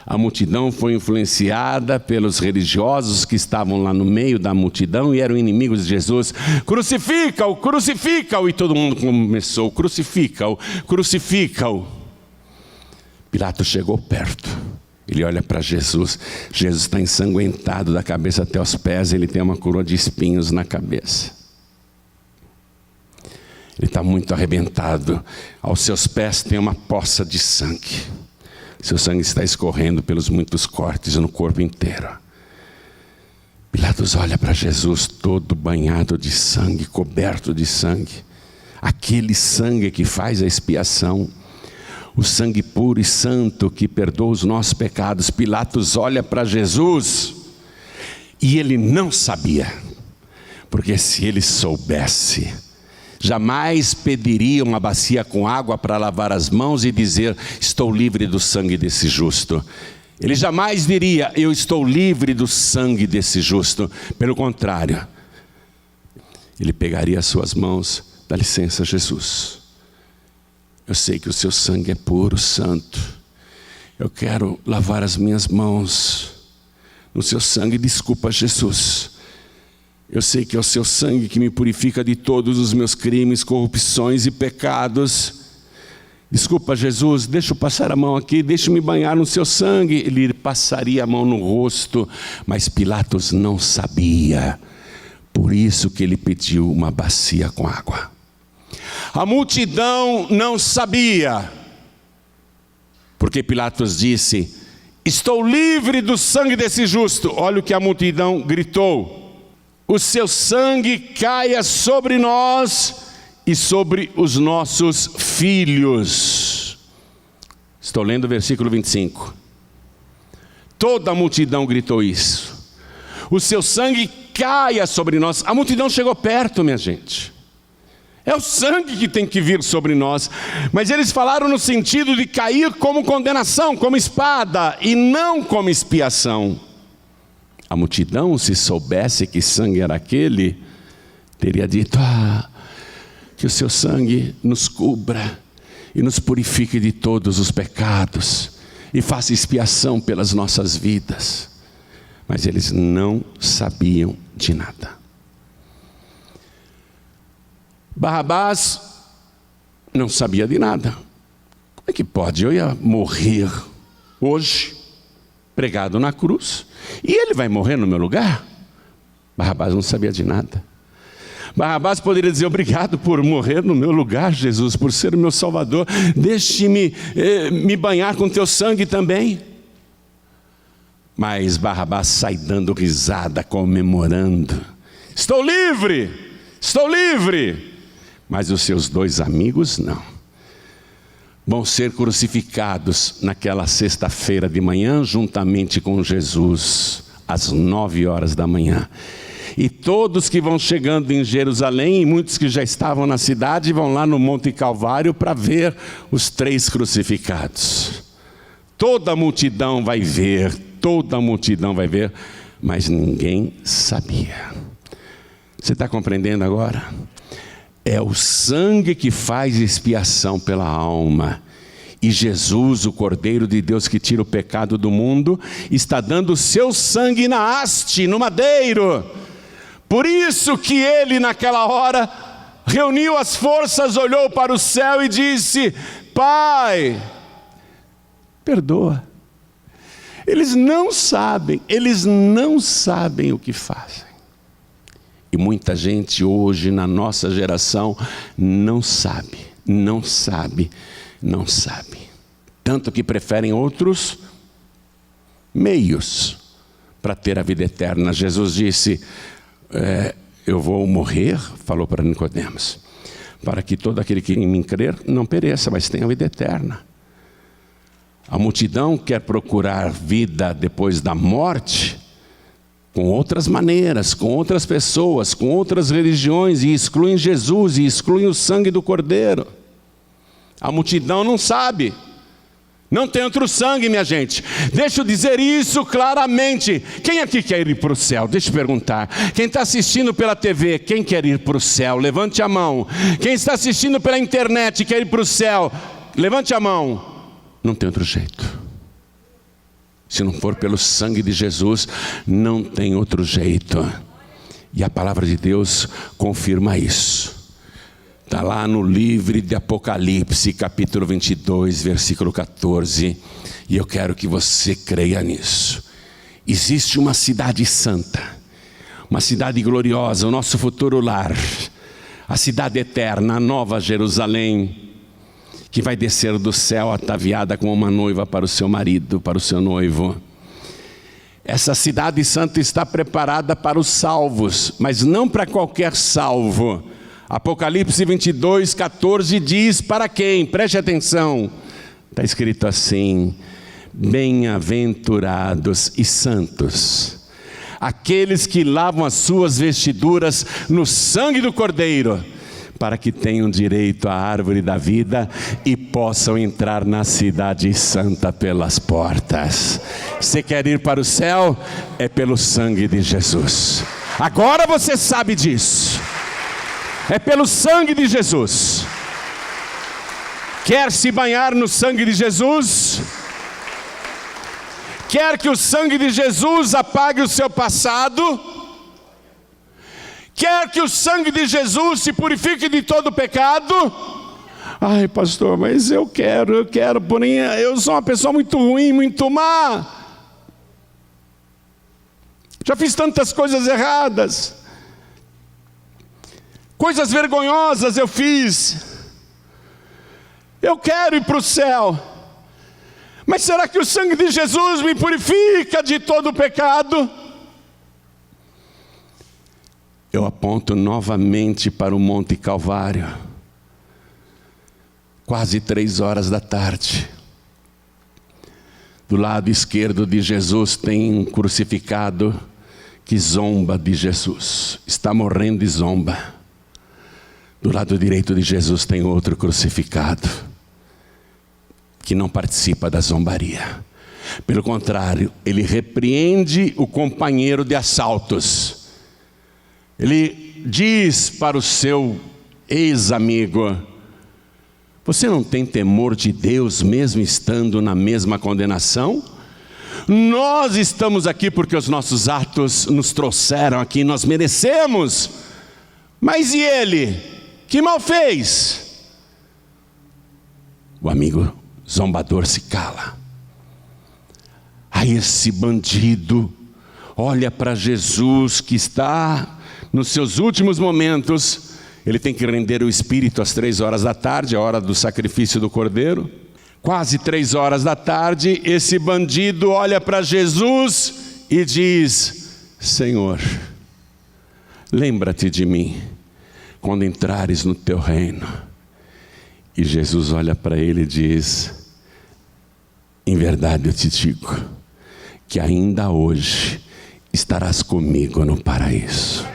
A multidão foi influenciada pelos religiosos que estavam lá no meio da multidão e eram inimigos de Jesus. Crucifica-o, crucifica-o. E todo mundo começou: crucifica-o, crucifica-o. Pilatos chegou perto. Ele olha para Jesus. Jesus está ensanguentado da cabeça até os pés. Ele tem uma coroa de espinhos na cabeça. Ele está muito arrebentado. Aos seus pés tem uma poça de sangue. Seu sangue está escorrendo pelos muitos cortes no corpo inteiro. Pilatos olha para Jesus todo banhado de sangue, coberto de sangue. Aquele sangue que faz a expiação. O sangue puro e santo que perdoa os nossos pecados. Pilatos olha para Jesus e ele não sabia. Porque se ele soubesse, jamais pediria uma bacia com água para lavar as mãos e dizer: estou livre do sangue desse justo. Ele jamais diria: eu estou livre do sangue desse justo. Pelo contrário, ele pegaria as suas mãos: dá licença, Jesus, eu sei que o seu sangue é puro, santo. Eu quero lavar as minhas mãos no seu sangue. Desculpa, Jesus. Eu sei que é o seu sangue que me purifica de todos os meus crimes, corrupções e pecados. Desculpa, Jesus, deixa eu passar a mão aqui, deixa eu me banhar no seu sangue. Ele passaria a mão no rosto, mas Pilatos não sabia. Por isso que ele pediu uma bacia com água. A multidão não sabia, porque Pilatos disse: estou livre do sangue desse justo. Olha o que a multidão gritou: o seu sangue caia sobre nós e sobre os nossos filhos. Estou lendo o versículo 25. Toda a multidão gritou isso: o seu sangue caia sobre nós. A multidão chegou perto, minha gente. É o sangue que tem que vir sobre nós. Mas eles falaram no sentido de cair como condenação, como espada, e não como expiação. A multidão, se soubesse que sangue era aquele, teria dito: que o seu sangue nos cubra e nos purifique de todos os pecados e faça expiação pelas nossas vidas. Mas eles não sabiam de nada. Barrabás não sabia de nada. Como é que pode? Eu ia morrer hoje, pregado na cruz, e ele vai morrer no meu lugar? Barrabás não sabia de nada. Barrabás poderia dizer: obrigado por morrer no meu lugar, Jesus, por ser o meu Salvador. Deixe-me me banhar com teu sangue também. Mas Barrabás sai dando risada, comemorando: estou livre, estou livre. Mas os seus dois amigos não. Vão ser crucificados naquela sexta-feira de manhã, juntamente com Jesus, às 9 horas da manhã. E todos que vão chegando em Jerusalém, e muitos que já estavam na cidade, vão lá no Monte Calvário para ver os 3 crucificados. Toda a multidão vai ver, mas ninguém sabia. Você está compreendendo agora? É o sangue que faz expiação pela alma. E Jesus, o Cordeiro de Deus que tira o pecado do mundo, está dando o seu sangue na haste, no madeiro. Por isso que ele naquela hora reuniu as forças, olhou para o céu e disse: Pai, perdoa. Eles não sabem o que fazem. E muita gente hoje na nossa geração não sabe. Tanto que preferem outros meios para ter a vida eterna. Jesus disse, eu vou morrer, falou para Nicodemos, para que todo aquele que em mim crer não pereça, mas tenha a vida eterna. A multidão quer procurar vida depois da morte, com outras maneiras, com outras pessoas, com outras religiões, e excluem Jesus, e excluem o sangue do Cordeiro. A multidão não sabe. Não tem outro sangue, minha gente. Deixa eu dizer isso claramente. Quem aqui quer ir para o céu? Deixa eu perguntar. Quem está assistindo pela TV, quem quer ir para o céu? Levante a mão. Quem está assistindo pela internet e quer ir para o céu? Levante a mão. Não tem outro jeito. Se não for pelo sangue de Jesus, não tem outro jeito. E a palavra de Deus confirma isso. Está lá no livro de Apocalipse, capítulo 22, versículo 14. E eu quero que você creia nisso. Existe uma cidade santa, uma cidade gloriosa, o nosso futuro lar, a cidade eterna, a nova Jerusalém, que vai descer do céu ataviada como uma noiva para o seu marido, para o seu noivo. Essa cidade santa está preparada para os salvos, mas não para qualquer salvo. Apocalipse 22, 14 diz para quem? Preste atenção. Está escrito assim: bem-aventurados e santos, aqueles que lavam as suas vestiduras no sangue do Cordeiro, para que tenham direito à árvore da vida e possam entrar na cidade santa pelas portas. Você quer ir para o céu? É pelo sangue de Jesus. Agora você sabe disso. É pelo sangue de Jesus. Quer se banhar no sangue de Jesus? Quer que o sangue de Jesus apague o seu passado? Quer que o sangue de Jesus te purifique de todo pecado? Ai, pastor, mas eu quero, porém eu sou uma pessoa muito ruim, muito má. Já fiz tantas coisas erradas. Coisas vergonhosas eu fiz. Eu quero ir para o céu. Mas será que o sangue de Jesus me purifica de todo pecado? Eu aponto novamente para o Monte Calvário. Quase 3 horas da tarde. Do lado esquerdo de Jesus tem um crucificado que zomba de Jesus. Está morrendo e zomba. Do lado direito de Jesus tem outro crucificado que não participa da zombaria. Pelo contrário, ele repreende o companheiro de assaltos. Ele diz para o seu ex-amigo: você não tem temor de Deus mesmo estando na mesma condenação? Nós estamos aqui porque os nossos atos nos trouxeram aqui, nós merecemos. Mas e ele? Que mal fez? O amigo zombador se cala. Aí esse bandido olha para Jesus que está nos seus últimos momentos. Ele tem que render o espírito às 3 horas da tarde, a hora do sacrifício do Cordeiro. Quase 3 horas da tarde, esse bandido olha para Jesus e diz: Senhor, lembra-te de mim quando entrares no teu reino. E Jesus olha para ele e diz: em verdade eu te digo, que ainda hoje estarás comigo no paraíso.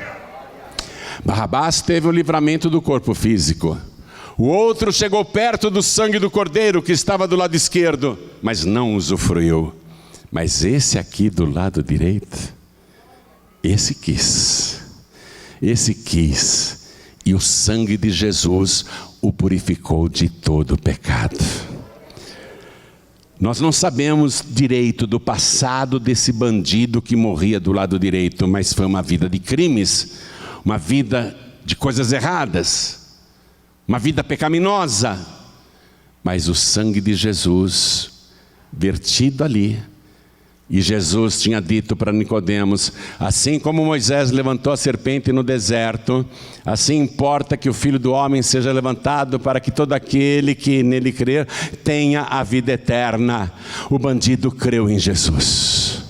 Barrabás teve o livramento do corpo físico. O outro chegou perto do sangue do cordeiro que estava do lado esquerdo, mas não usufruiu. Mas esse aqui do lado direito, esse quis. E o sangue de Jesus o purificou de todo o pecado. Nós não sabemos direito do passado desse bandido que morria do lado direito, mas foi uma vida de crimes, uma vida de coisas erradas, uma vida pecaminosa. Mas o sangue de Jesus vertido ali, e Jesus tinha dito para Nicodemos: assim como Moisés levantou a serpente no deserto, assim importa que o Filho do Homem seja levantado, para que todo aquele que nele crer tenha a vida eterna. O bandido creu em Jesus.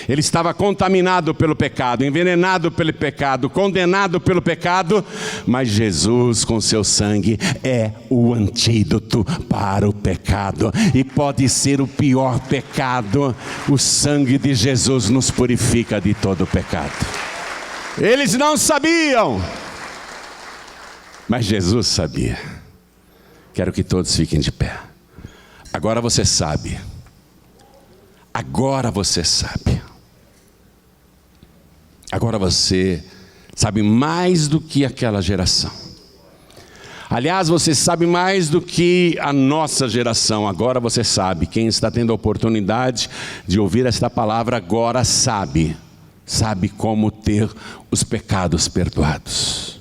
Ele estava contaminado pelo pecado, envenenado pelo pecado, condenado pelo pecado, mas Jesus com seu sangue é o antídoto para o pecado. E pode ser o pior pecado, o sangue de Jesus nos purifica de todo o pecado. Eles não sabiam, mas Jesus sabia. Quero que todos fiquem de pé. Agora você sabe. Agora você sabe. Agora você sabe mais do que aquela geração. Aliás, você sabe mais do que a nossa geração. Agora você sabe. Quem está tendo a oportunidade de ouvir esta palavra agora sabe. Sabe como ter os pecados perdoados.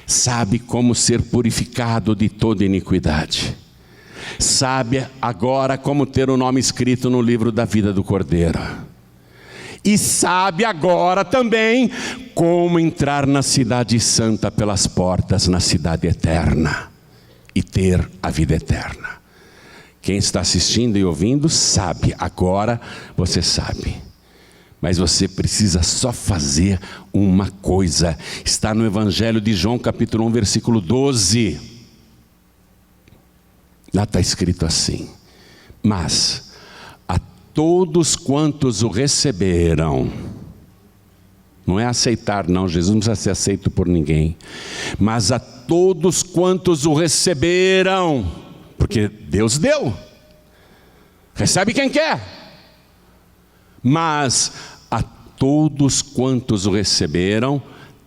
Sabe como ser purificado de toda iniquidade. Sabe agora como ter o nome escrito no livro da vida do Cordeiro. E sabe agora também como entrar na cidade santa pelas portas, na cidade eterna, e ter a vida eterna. Quem está assistindo e ouvindo sabe, agora você sabe. Mas você precisa só fazer uma coisa. Está no Evangelho de João, capítulo 1, versículo 12. Lá está escrito assim: mas a todos quantos o receberam, não é aceitar não, Jesus não precisa ser aceito por ninguém, mas a todos quantos o receberam, porque Deus deu, recebe quem quer, mas a todos quantos o receberam,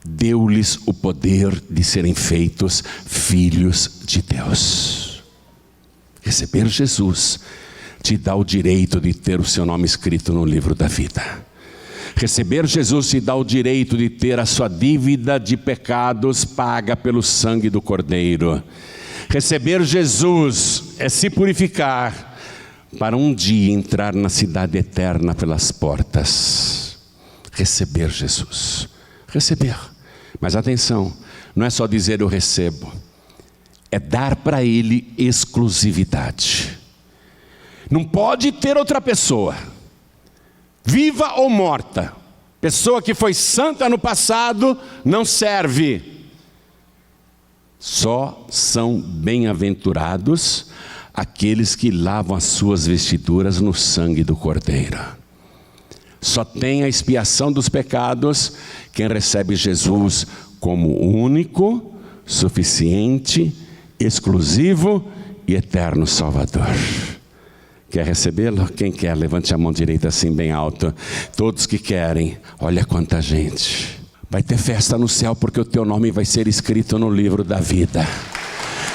deu-lhes o poder de serem feitos filhos de Deus. Receber Jesus te dá o direito de ter o seu nome escrito no livro da vida. Receber Jesus te dá o direito de ter a sua dívida de pecados paga pelo sangue do Cordeiro. Receber Jesus é se purificar para um dia entrar na cidade eterna pelas portas. Receber Jesus. Receber. Mas atenção, não é só dizer eu recebo. É dar para Ele exclusividade. Não pode ter outra pessoa, viva ou morta. Pessoa que foi santa no passado não serve. Só são bem-aventurados aqueles que lavam as suas vestiduras no sangue do Cordeiro. Só tem a expiação dos pecados quem recebe Jesus como único, suficiente, exclusivo e eterno Salvador. Quer recebê-lo? Quem quer? Levante a mão direita assim bem alto. Todos que querem. Olha quanta gente. Vai ter festa no céu porque o teu nome vai ser escrito no livro da vida.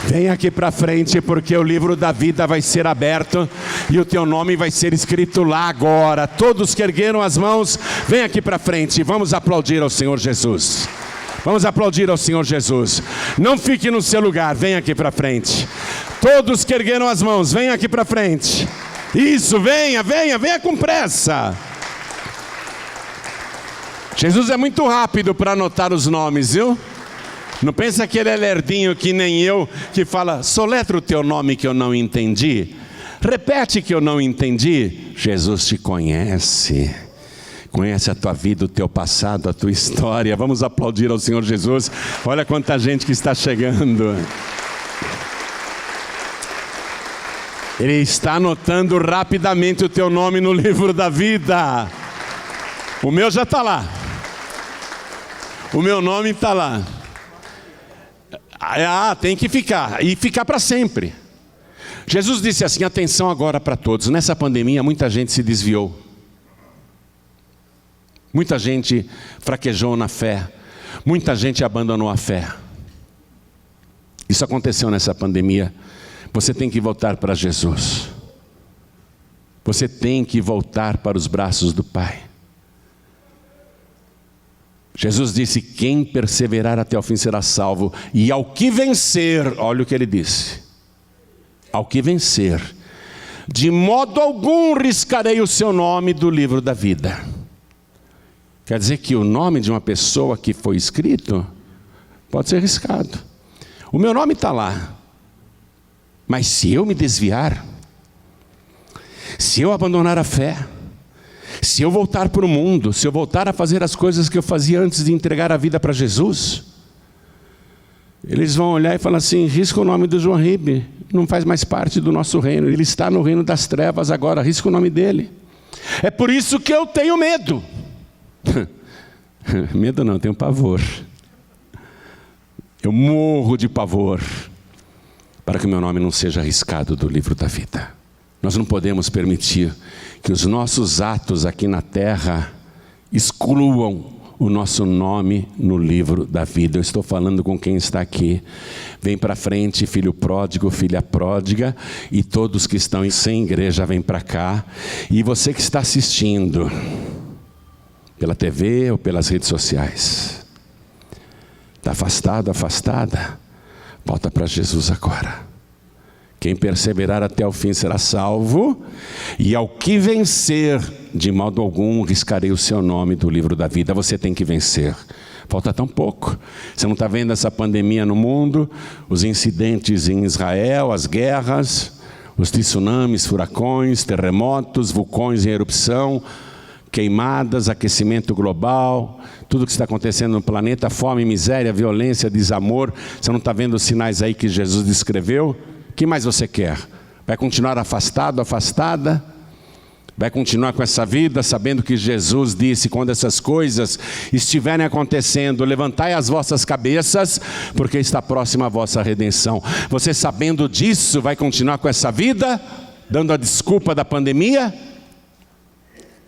Vem aqui para frente porque o livro da vida vai ser aberto e o teu nome vai ser escrito lá agora. Todos que ergueram as mãos, vem aqui para frente. Vamos aplaudir ao Senhor Jesus. Vamos aplaudir ao Senhor Jesus. Não fique no seu lugar, vem aqui para frente. Todos que ergueram as mãos, vem aqui para frente. Isso, venha com pressa. Jesus é muito rápido para anotar os nomes, viu? Não pensa que ele é lerdinho que nem eu, que fala, soletra o teu nome que eu não entendi. Repete que eu não entendi. Jesus te conhece. Conhece a tua vida, o teu passado, a tua história. Vamos aplaudir ao Senhor Jesus. Olha quanta gente que está chegando. Ele está anotando rapidamente o teu nome no livro da vida. O meu já está lá. O meu nome está lá. Tem que ficar. E ficar para sempre. Jesus disse assim, atenção agora para todos. Nessa pandemia, muita gente se desviou. Muita gente fraquejou na fé. Muita gente abandonou a fé. Isso aconteceu nessa pandemia. Você tem que voltar para Jesus. Você tem que voltar para os braços do Pai. Jesus disse, quem perseverar até o fim será salvo. E ao que vencer, olha o que ele disse. Ao que vencer, de modo algum riscarei o seu nome do livro da vida. Quer dizer que o nome de uma pessoa que foi escrito pode ser riscado. O meu nome está lá. Mas se eu me desviar, se eu abandonar a fé, se eu voltar para o mundo, se eu voltar a fazer as coisas que eu fazia antes de entregar a vida para Jesus, eles vão olhar e falar assim, risca o nome do João Ribe, não faz mais parte do nosso reino, ele está no reino das trevas agora, risca o nome dele. É por isso que eu tenho medo. Medo não, eu tenho pavor. Eu morro de pavor para que o meu nome não seja riscado do livro da vida. Nós não podemos permitir que os nossos atos aqui na terra excluam o nosso nome no livro da vida. Eu estou falando com quem está aqui. Vem para frente, filho pródigo, filha pródiga, e todos que estão sem igreja, vem para cá. E você que está assistindo pela TV ou pelas redes sociais, está afastado, afastada, volta para Jesus agora. Quem perseverar até o fim será salvo, e ao que vencer, de modo algum riscarei o seu nome do livro da vida. Você tem que vencer. Falta tão pouco. Você não está vendo essa pandemia no mundo, os incidentes em Israel, as guerras, os tsunamis, furacões, terremotos, vulcões em erupção, queimadas, aquecimento global, tudo que está acontecendo no planeta, fome, miséria, violência, desamor. Você não está vendo os sinais aí que Jesus descreveu? O que mais você quer? Vai continuar afastado, afastada? Vai continuar com essa vida, sabendo que Jesus disse, quando essas coisas estiverem acontecendo, levantai as vossas cabeças, porque está próxima a vossa redenção. Você sabendo disso, vai continuar com essa vida, dando a desculpa da pandemia?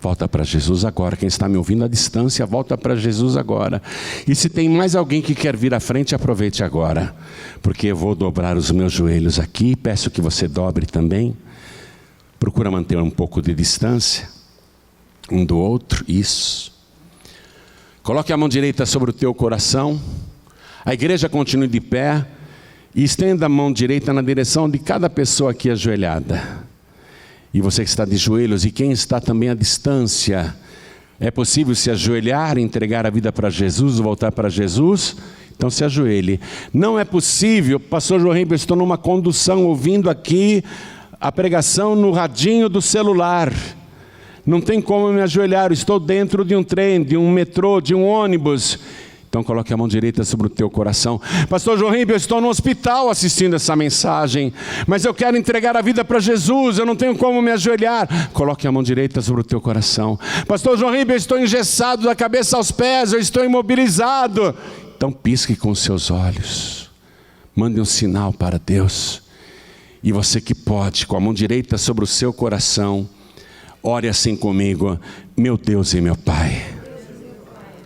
Volta para Jesus agora. Quem está me ouvindo à distância, volta para Jesus agora. E se tem mais alguém que quer vir à frente, aproveite agora. Porque eu vou dobrar os meus joelhos aqui. Peço que você dobre também. Procura manter um pouco de distância um do outro. Isso. Coloque a mão direita sobre o teu coração. A igreja continue de pé. E estenda a mão direita na direção de cada pessoa aqui ajoelhada. E você que está de joelhos, e quem está também à distância, é possível se ajoelhar, entregar a vida para Jesus, voltar para Jesus? Então se ajoelhe. Não é possível, pastor João Ribeiro, estou numa condução, ouvindo aqui a pregação no radinho do celular. Não tem como me ajoelhar, estou dentro de um trem, de um metrô, de um ônibus. Então coloque a mão direita sobre o teu coração. Pastor João Ribeiro, eu estou no hospital assistindo essa mensagem, mas eu quero entregar a vida para Jesus, eu não tenho como me ajoelhar. Coloque a mão direita sobre o teu coração. Pastor João Ribeiro, eu estou engessado da cabeça aos pés, eu estou imobilizado. Então pisque com os seus olhos. Mande um sinal para Deus. E você que pode, com a mão direita sobre o seu coração, ore assim comigo. Meu Deus e meu Pai.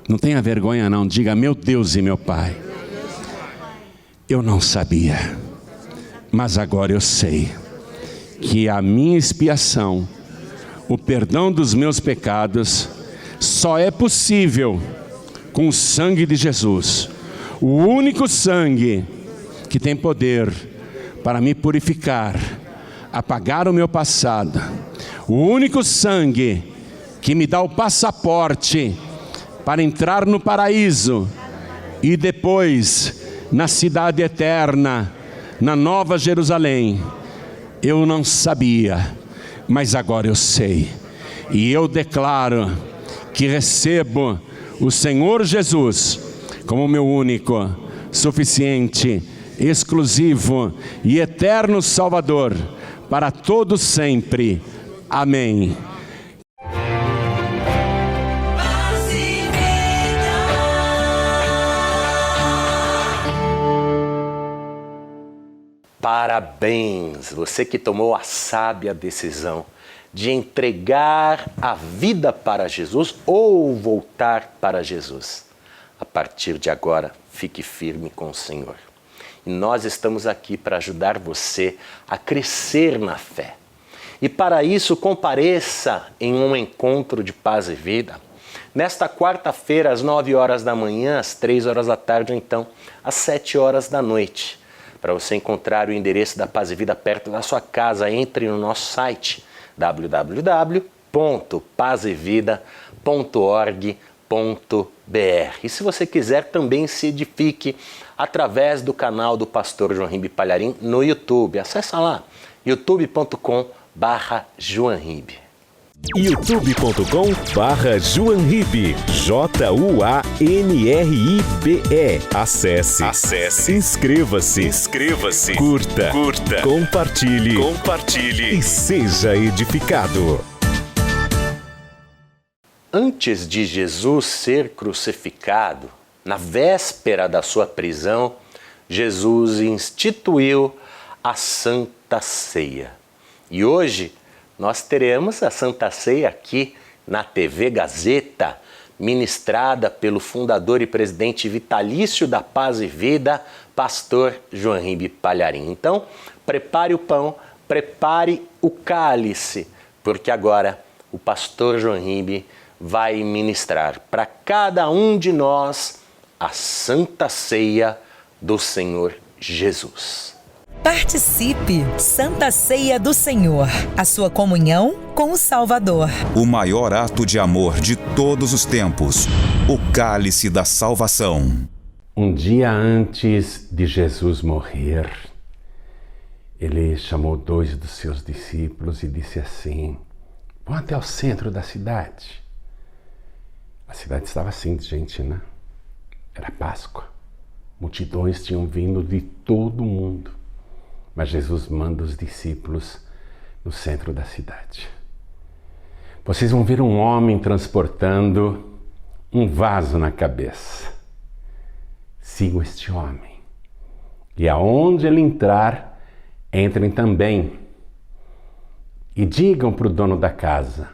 Não tenha vergonha não, diga, meu Deus e meu Pai, eu não sabia, mas agora eu sei que a minha expiação, o perdão dos meus pecados, só é possível com o sangue de Jesus, o único sangue que tem poder para me purificar, apagar o meu passado, o único sangue que me dá o passaporte para entrar no paraíso e depois na cidade eterna, na Nova Jerusalém. Eu não sabia, mas agora eu sei. E eu declaro que recebo o Senhor Jesus como meu único, suficiente, exclusivo e eterno Salvador para todos sempre. Amém. Parabéns! Você que tomou a sábia decisão de entregar a vida para Jesus ou voltar para Jesus. A partir de agora, fique firme com o Senhor. E nós estamos aqui para ajudar você a crescer na fé. E para isso, compareça em um encontro de paz e vida. Nesta quarta-feira, às 9 horas da manhã, às 3 horas da tarde, ou então às 7 horas da noite. Para você encontrar o endereço da Paz e Vida perto da sua casa, entre no nosso site www.pazevida.org.br. E se você quiser, também se edifique através do canal do pastor João Ribe Palharim no YouTube. Acesse lá, youtube.com/JoãoRibe. youtube.com/JoãoRibe, JuanRibe. Acesse, inscreva-se, curta, compartilhe e seja edificado. Antes de Jesus ser crucificado, na véspera da sua prisão, Jesus instituiu a Santa Ceia. E hoje nós teremos a Santa Ceia aqui na TV Gazeta, ministrada pelo fundador e presidente vitalício da Paz e Vida, pastor João Ribe Palharim. Então, prepare o pão, prepare o cálice, porque agora o pastor João Ribe vai ministrar para cada um de nós a Santa Ceia do Senhor Jesus. Participe! Santa Ceia do Senhor, a sua comunhão com o Salvador. O maior ato de amor de todos os tempos, o cálice da salvação. Um dia antes de Jesus morrer, ele chamou 2 dos seus discípulos e disse assim: vão até o centro da cidade. A cidade estava assim de gente, né? Era Páscoa. Multidões tinham vindo de todo o mundo. Mas Jesus manda os discípulos no centro da cidade. Vocês vão ver um homem transportando um vaso na cabeça. Sigam este homem. E aonde ele entrar, entrem também. E digam para o dono da casa: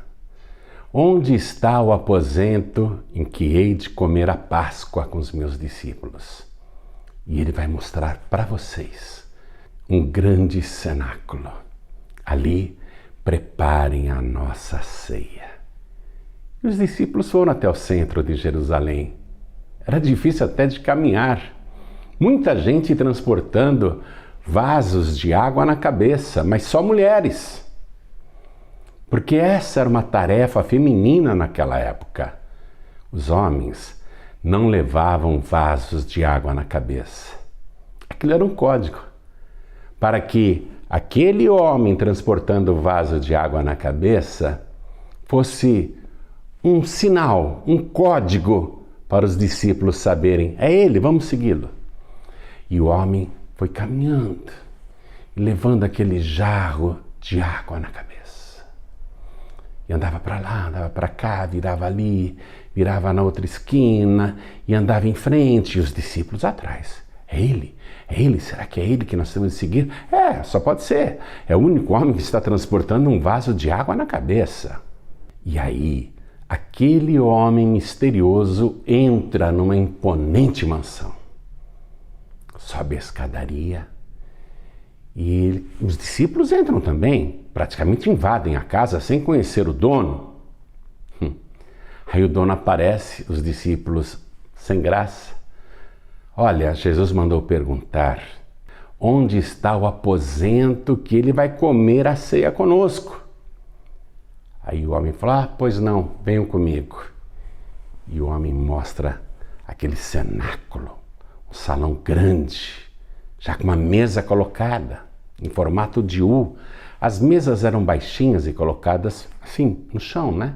onde está o aposento em que hei de comer a Páscoa com os meus discípulos? E ele vai mostrar para vocês um grande cenáculo. Ali preparem a nossa ceia. E os discípulos foram até o centro de Jerusalém. Era difícil até de caminhar. Muita gente transportando vasos de água na cabeça, mas só mulheres. Porque essa era uma tarefa feminina naquela época. Os homens não levavam vasos de água na cabeça. Aquilo era um código. Para que aquele homem transportando o vaso de água na cabeça fosse um sinal, um código para os discípulos saberem: é ele, vamos segui-lo. E o homem foi caminhando, levando aquele jarro de água na cabeça. E andava para lá, andava para cá, virava ali, virava na outra esquina e andava em frente, e os discípulos atrás. É ele? É ele? Será que é ele que nós temos de seguir? Só pode ser. É o único homem que está transportando um vaso de água na cabeça. E aí, aquele homem misterioso entra numa imponente mansão. Sobe a escadaria e os discípulos entram também. Praticamente invadem a casa sem conhecer o dono. Aí o dono aparece, os discípulos sem graça. Olha, Jesus mandou perguntar: onde está o aposento que ele vai comer a ceia conosco? Aí o homem fala: pois não, venham comigo. E o homem mostra aquele cenáculo, um salão grande, já com uma mesa colocada, em formato de U. As mesas eram baixinhas e colocadas assim, no chão, né?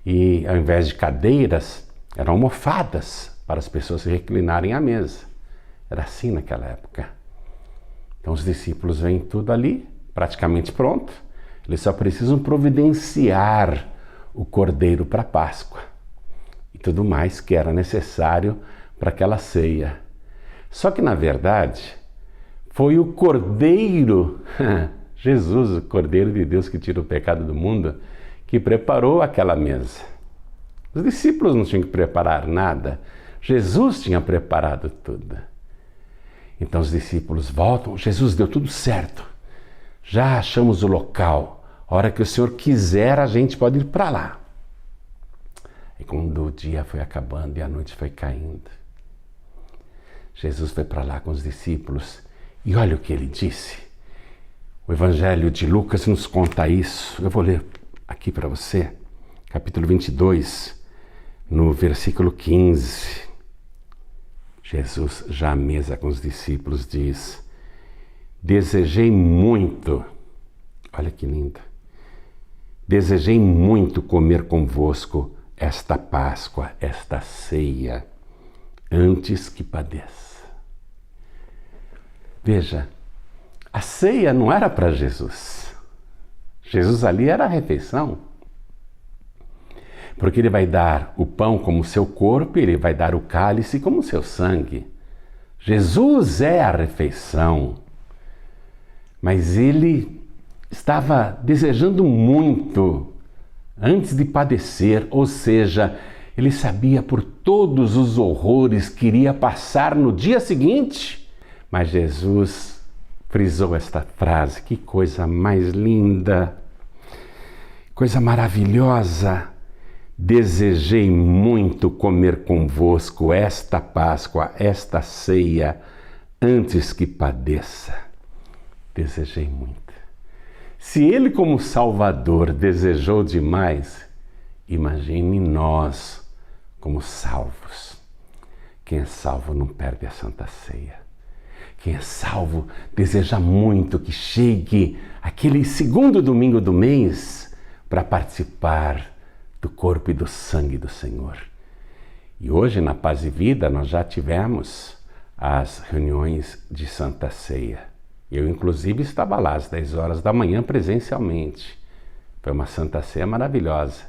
E ao invés de cadeiras, eram almofadas para as pessoas se reclinarem à mesa. Era assim naquela época. Então os discípulos veem tudo ali, praticamente pronto. Eles só precisam providenciar o cordeiro para a Páscoa e tudo mais que era necessário para aquela ceia. Só que, na verdade, Foi o Cordeiro, Jesus, o Cordeiro de Deus que tira o pecado do mundo, que preparou aquela mesa. Os discípulos não tinham que preparar nada, Jesus tinha preparado tudo. Então os discípulos voltam, Jesus, deu tudo certo, já achamos o local, a hora que o Senhor quiser a gente pode ir para lá. E quando o dia foi acabando e a noite foi caindo, Jesus foi para lá com os discípulos e olha o que ele disse. O Evangelho de Lucas nos conta isso. Eu vou ler aqui para você, capítulo 22, no versículo 15. Jesus, já à mesa com os discípulos, diz: desejei muito, olha que lindo, desejei muito comer convosco esta Páscoa, esta ceia, antes que padeça. Veja, a ceia não era para Jesus. Jesus ali era a refeição. Porque ele vai dar o pão como seu corpo, ele vai dar o cálice como seu sangue. Jesus é a refeição. Mas ele estava desejando muito antes de padecer, ou seja, ele sabia por todos os horrores que iria passar no dia seguinte. Mas Jesus frisou esta frase, que coisa mais linda, coisa maravilhosa. Desejei muito comer convosco esta Páscoa, esta ceia, antes que padeça. Desejei muito. Se ele, como Salvador, desejou demais, imagine nós como salvos. Quem é salvo não perde a Santa Ceia. Quem é salvo deseja muito que chegue aquele segundo domingo do mês para participar do corpo e do sangue do Senhor. E hoje, na Paz e Vida, nós já tivemos as reuniões de Santa Ceia. Eu, inclusive, estava lá às 10 horas da manhã presencialmente. Foi uma Santa Ceia maravilhosa.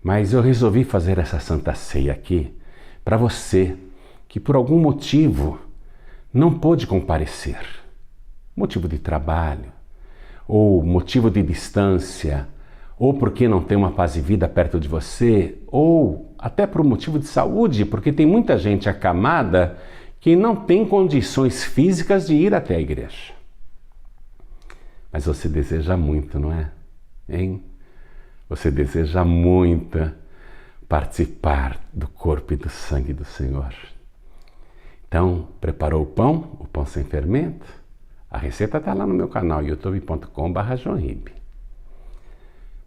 Mas eu resolvi fazer essa Santa Ceia aqui para você que, por algum motivo, não pôde comparecer. Motivo de trabalho, ou motivo de distância, ou porque não tem uma Paz e Vida perto de você, ou até por motivo de saúde, porque tem muita gente acamada que não tem condições físicas de ir até a igreja. Mas você deseja muito, não é? Hein? Você deseja muito participar do corpo e do sangue do Senhor. Então, preparou o pão sem fermento? A receita está lá no meu canal, youtube.com/joãorib.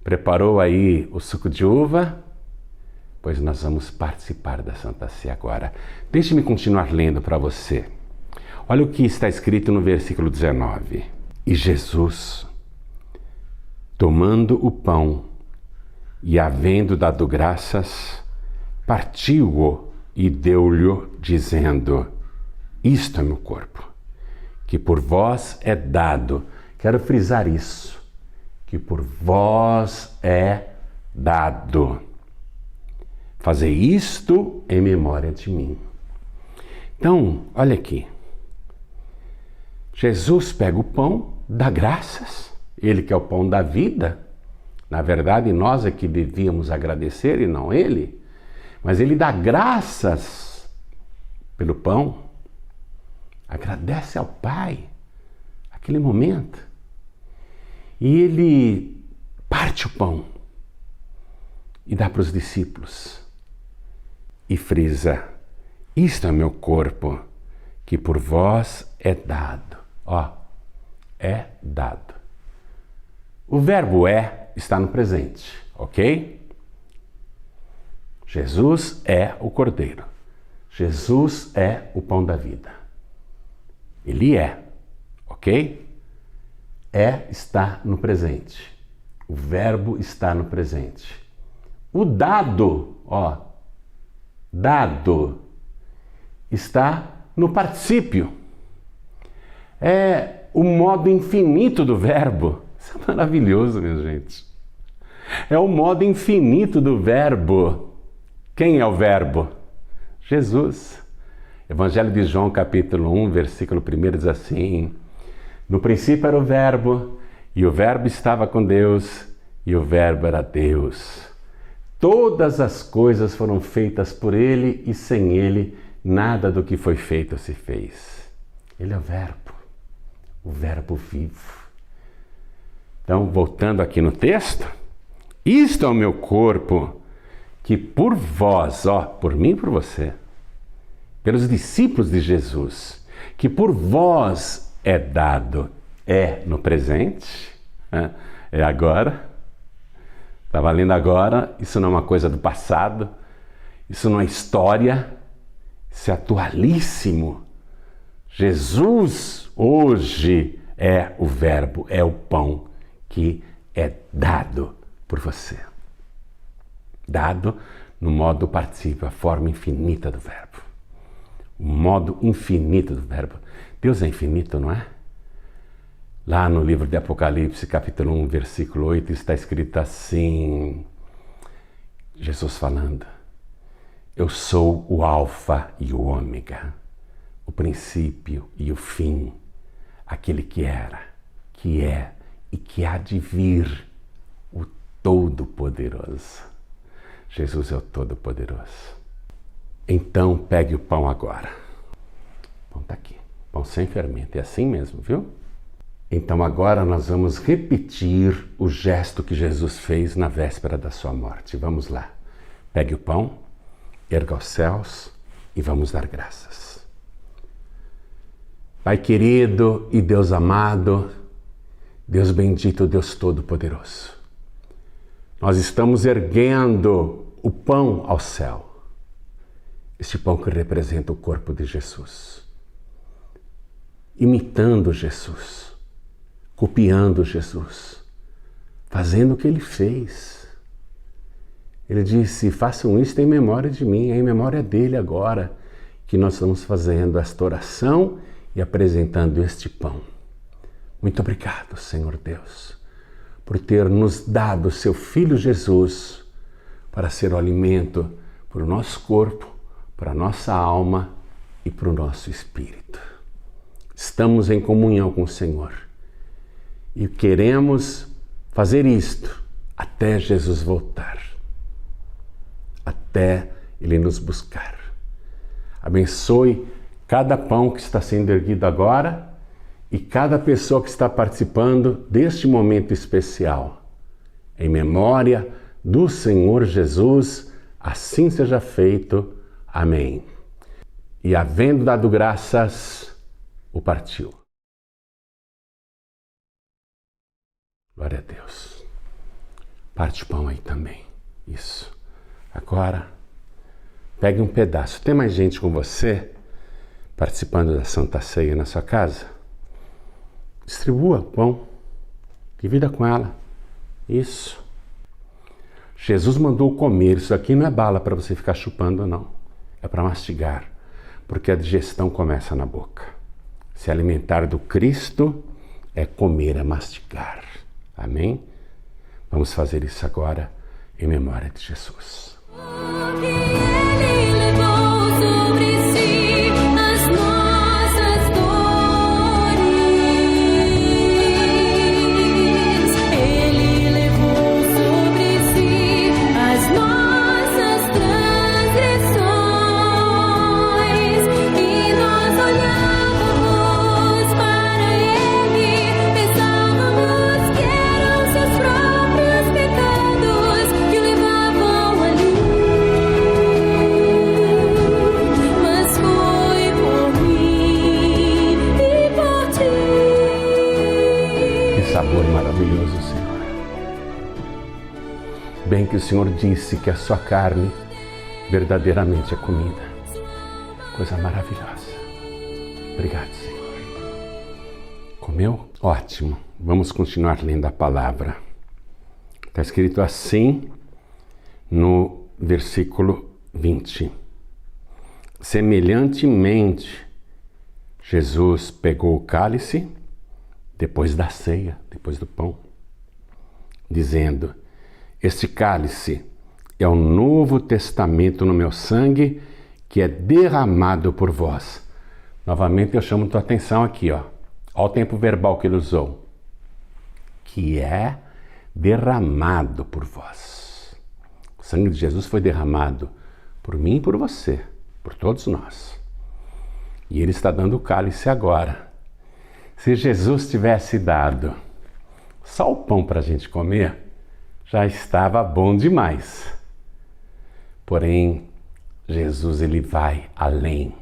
Preparou aí o suco de uva? Pois nós vamos participar da Santa Ceia agora. Deixe-me continuar lendo para você. Olha o que está escrito no versículo 19. E Jesus, tomando o pão e havendo dado graças, partiu-o e deu-lhe, dizendo: isto é meu corpo, que por vós é dado. Quero frisar isso, que por vós é dado. Fazei isto em memória de mim. Então, olha aqui. Jesus pega o pão, dá graças, ele que é o pão da vida. Na verdade, nós é que devíamos agradecer e não ele. Mas ele dá graças pelo pão, agradece ao Pai, aquele momento. E ele parte o pão e dá para os discípulos. E frisa: isto é meu corpo, que por vós é dado. Ó, é dado. O verbo é está no presente, ok? Jesus é o Cordeiro. Jesus é o pão da vida. Ele é, ok? É está no presente. O verbo está no presente. O dado, ó, dado, está no particípio. É o modo infinito do verbo. Isso é maravilhoso, minha gente. É o modo infinito do verbo. Quem é o verbo? Jesus. Evangelho de João, capítulo 1, versículo 1 diz assim: no princípio era o Verbo, e o Verbo estava com Deus, e o Verbo era Deus. Todas as coisas foram feitas por Ele, e sem Ele nada do que foi feito se fez. Ele é o Verbo vivo. Então, voltando aqui no texto, isto é o meu corpo, que por vós, por mim e por você, pelos discípulos de Jesus, que por vós é dado, é no presente, é agora. Está valendo agora, isso não é uma coisa do passado, isso não é história, isso é atualíssimo. Jesus hoje é o Verbo, é o pão que é dado por você. Dado no modo particípio, a forma infinita do Verbo. O modo infinito do Verbo. Deus é infinito, não é? Lá no livro de Apocalipse, capítulo 1, versículo 8, está escrito assim, Jesus falando: eu sou o Alfa e o Ômega, o princípio e o fim, aquele que era, que é e que há de vir, o Todo-Poderoso. Jesus é o Todo-Poderoso. Então pegue o pão agora. O pão está aqui, pão sem fermento, é assim mesmo, viu? Então agora nós vamos repetir o gesto que Jesus fez na véspera da sua morte. Vamos lá. Pegue o pão, erga aos céus e vamos dar graças. Pai querido e Deus amado, Deus bendito, Deus Todo-Poderoso, nós estamos erguendo o pão ao céu. Este pão que representa o corpo de Jesus. Imitando Jesus. Copiando Jesus, fazendo o que ele fez. Ele disse: façam isto em memória de mim, é em memória dele agora que nós estamos fazendo esta oração e apresentando este pão. Muito obrigado, Senhor Deus, por ter nos dado seu Filho Jesus para ser o alimento para o nosso corpo, para a nossa alma e para o nosso espírito. Estamos em comunhão com o Senhor. E queremos fazer isto até Jesus voltar, até Ele nos buscar. Abençoe cada pão que está sendo erguido agora e cada pessoa que está participando deste momento especial. Em memória do Senhor Jesus, assim seja feito. Amém. E havendo dado graças, o partiu. Glória a Deus. Parte o pão aí também. Isso. Agora, pegue um pedaço. Tem mais gente com você participando da Santa Ceia na sua casa? Distribua o pão. Divida com ela. Isso. Jesus mandou comer. Isso aqui não é bala para você ficar chupando, não. É para mastigar. Porque a digestão começa na boca. Se alimentar do Cristo é comer, é mastigar. Amém? Vamos fazer isso agora em memória de Jesus. Sabor maravilhoso, Senhor. Bem que o Senhor disse que a sua carne verdadeiramente é comida. Coisa maravilhosa. Obrigado, Senhor. Comeu? Ótimo. Vamos continuar lendo a palavra. Está escrito assim no versículo 20. Semelhantemente, Jesus pegou o cálice depois da ceia, depois do pão, dizendo: este cálice é o novo testamento no meu sangue, que é derramado por vós. Novamente eu chamo tua atenção aqui, ó. Olha o tempo verbal que ele usou. Que é derramado por vós. O sangue de Jesus foi derramado por mim e por você, por todos nós. E ele está dando o cálice agora. Se Jesus tivesse dado só o pão para a gente comer, já estava bom demais. Porém, Jesus, ele vai além.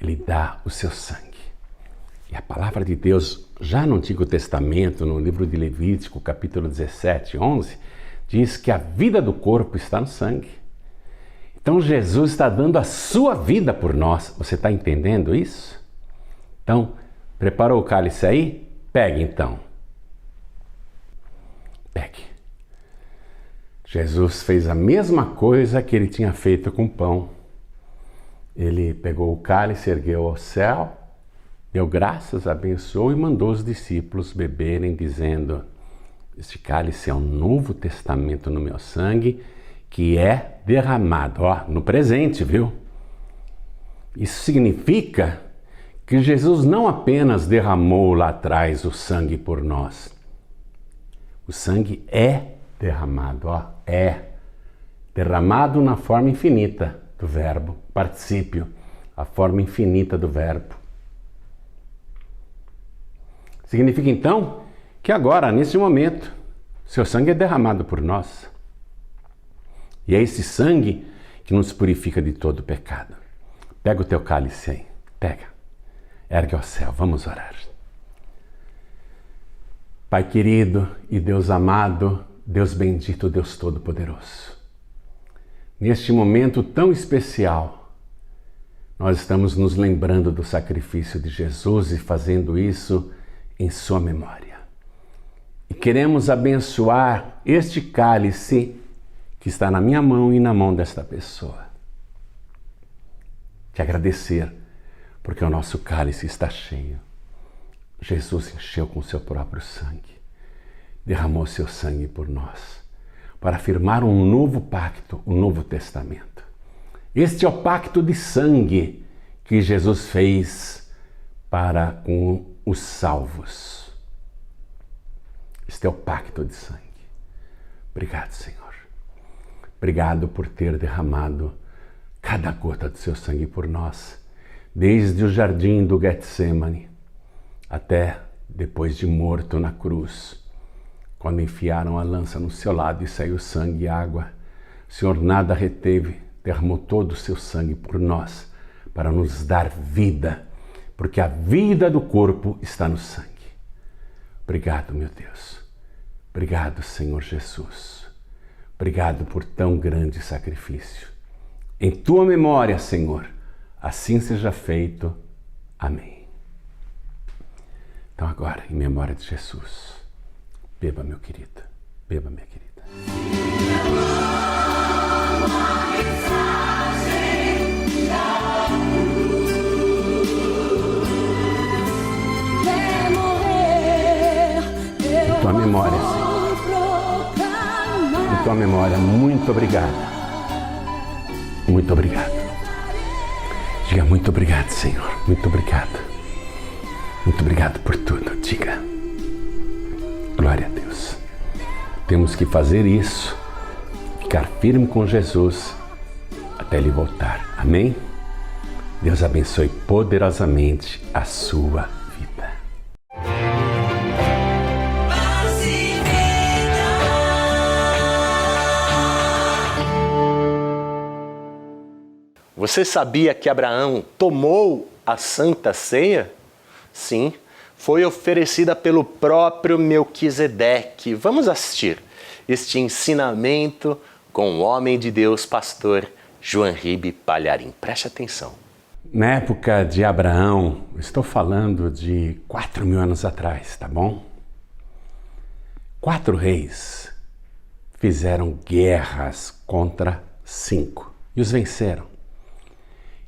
Ele dá o seu sangue. E a palavra de Deus, já no Antigo Testamento, no livro de Levítico, capítulo 17, 11, diz que a vida do corpo está no sangue. Então Jesus está dando a sua vida por nós. Você está entendendo isso? Então, preparou o cálice aí? Pegue então. Pegue. Jesus fez a mesma coisa que ele tinha feito com o pão. Ele pegou o cálice, ergueu ao céu, deu graças, abençoou e mandou os discípulos beberem, dizendo: este cálice é um novo testamento no meu sangue, que é derramado, ó, no presente, viu? Isso significa que Jesus não apenas derramou lá atrás o sangue por nós. O sangue é derramado, ó, é derramado na forma infinita do verbo, particípio, a forma infinita do verbo. Significa então que agora, nesse momento, seu sangue é derramado por nós. E é esse sangue que nos purifica de todo pecado. Pega o teu cálice aí, pega, ergue ao céu, vamos orar. Pai querido e Deus amado, Deus bendito, Deus todo-poderoso. Neste momento tão especial, nós estamos nos lembrando do sacrifício de Jesus e fazendo isso em sua memória. E queremos abençoar este cálice que está na minha mão e na mão desta pessoa. Te agradecer, porque o nosso cálice está cheio. Jesus encheu com seu próprio sangue, derramou seu sangue por nós, para afirmar um novo pacto, um novo testamento. Este é o pacto de sangue que Jesus fez para com os salvos. Este é o pacto de sangue. Obrigado, Senhor. Obrigado por ter derramado cada gota do seu sangue por nós, desde o jardim do Getsemane até depois de morto na cruz, quando enfiaram a lança no seu lado e saiu sangue e água. O Senhor nada reteve, derramou todo o seu sangue por nós, para nos dar vida, porque a vida do corpo está no sangue. Obrigado, meu Deus. Obrigado, Senhor Jesus. Obrigado por tão grande sacrifício. Em tua memória, Senhor, assim seja feito. Amém. Então agora, em memória de Jesus, beba, meu querido, beba, minha querida. Em tua memória, Senhor. Em tua memória, muito obrigado. Muito obrigado. Diga muito obrigado, Senhor. Muito obrigado. Muito obrigado por tudo. Diga. Glória a Deus. Temos que fazer isso, ficar firme com Jesus até Ele voltar. Amém? Deus abençoe poderosamente a sua vida. Você sabia que Abraão tomou a Santa Ceia? Sim, foi oferecida pelo próprio Melquisedeque. Vamos assistir este ensinamento com o homem de Deus, pastor Joanribe Palharim. Preste atenção. Na época de Abraão, estou falando de 4.000 anos atrás, tá bom? 4 reis fizeram guerras contra 5 e os venceram.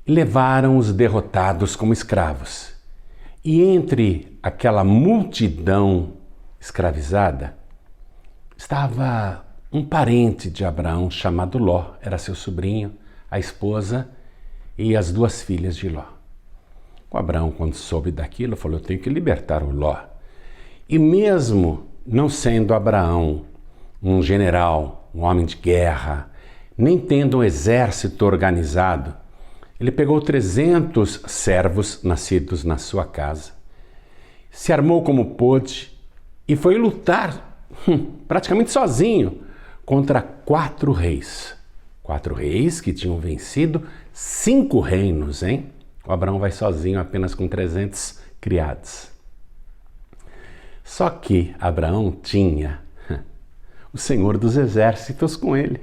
E levaram os derrotados como escravos. E entre aquela multidão escravizada, estava um parente de Abraão chamado Ló, era seu sobrinho, a esposa e as 2 filhas de Ló. O Abraão, quando soube daquilo, falou: eu tenho que libertar o Ló. E mesmo não sendo Abraão um general, um homem de guerra, nem tendo um exército organizado, ele pegou 300 servos nascidos na sua casa, se armou como pôde e foi lutar praticamente sozinho contra 4 reis. 4 reis que tinham vencido 5 reinos, hein? O Abraão vai sozinho apenas com 300 criados. Só que Abraão tinha o Senhor dos Exércitos com ele.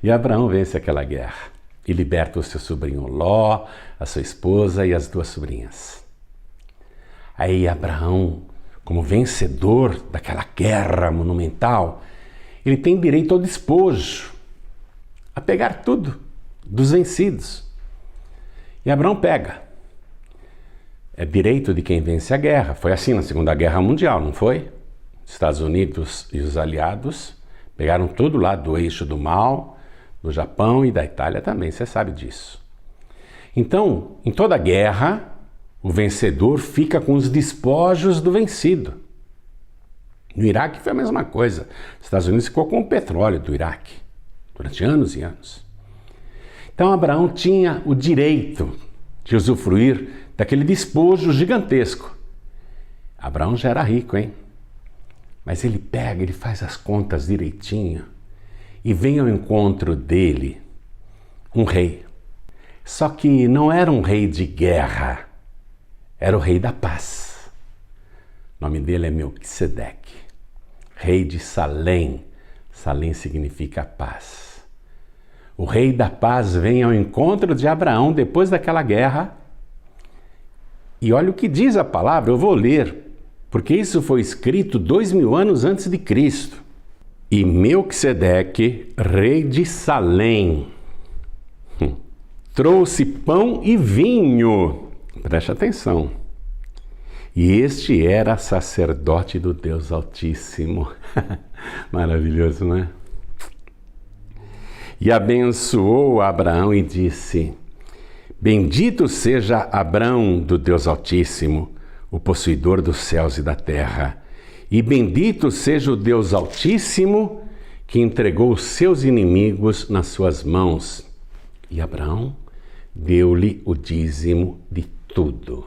E Abraão vence aquela guerra e liberta o seu sobrinho Ló, a sua esposa e as 2 sobrinhas. Aí Abraão, como vencedor daquela guerra monumental, ele tem direito ao despojo, a pegar tudo dos vencidos. E Abraão pega. É direito de quem vence a guerra. Foi assim na Segunda Guerra Mundial, não foi? Os Estados Unidos e os aliados pegaram tudo lá do eixo do mal, do Japão e da Itália também, você sabe disso. Então, em toda guerra, o vencedor fica com os despojos do vencido. No Iraque foi a mesma coisa. Os Estados Unidos ficou com o petróleo do Iraque durante anos e anos. Então Abraão tinha o direito de usufruir daquele despojo gigantesco. Abraão já era rico, hein? Mas ele pega, ele faz as contas direitinho e vem ao encontro dele um rei. Só que não era um rei de guerra, era o rei da paz. O nome dele é Melquisedeque, rei de Salém. Salém significa paz. O rei da paz vem ao encontro de Abraão depois daquela guerra. E olha o que diz a palavra, eu vou ler, porque isso foi escrito 2000 anos antes de Cristo. E Melquisedeque, rei de Salém, trouxe pão e vinho. Preste atenção. E este era sacerdote do Deus Altíssimo. Maravilhoso, não é? E abençoou Abraão e disse: bendito seja Abraão do Deus Altíssimo, o possuidor dos céus e da terra. E bendito seja o Deus Altíssimo, que entregou os seus inimigos nas suas mãos. E Abraão deu-lhe o dízimo de tudo.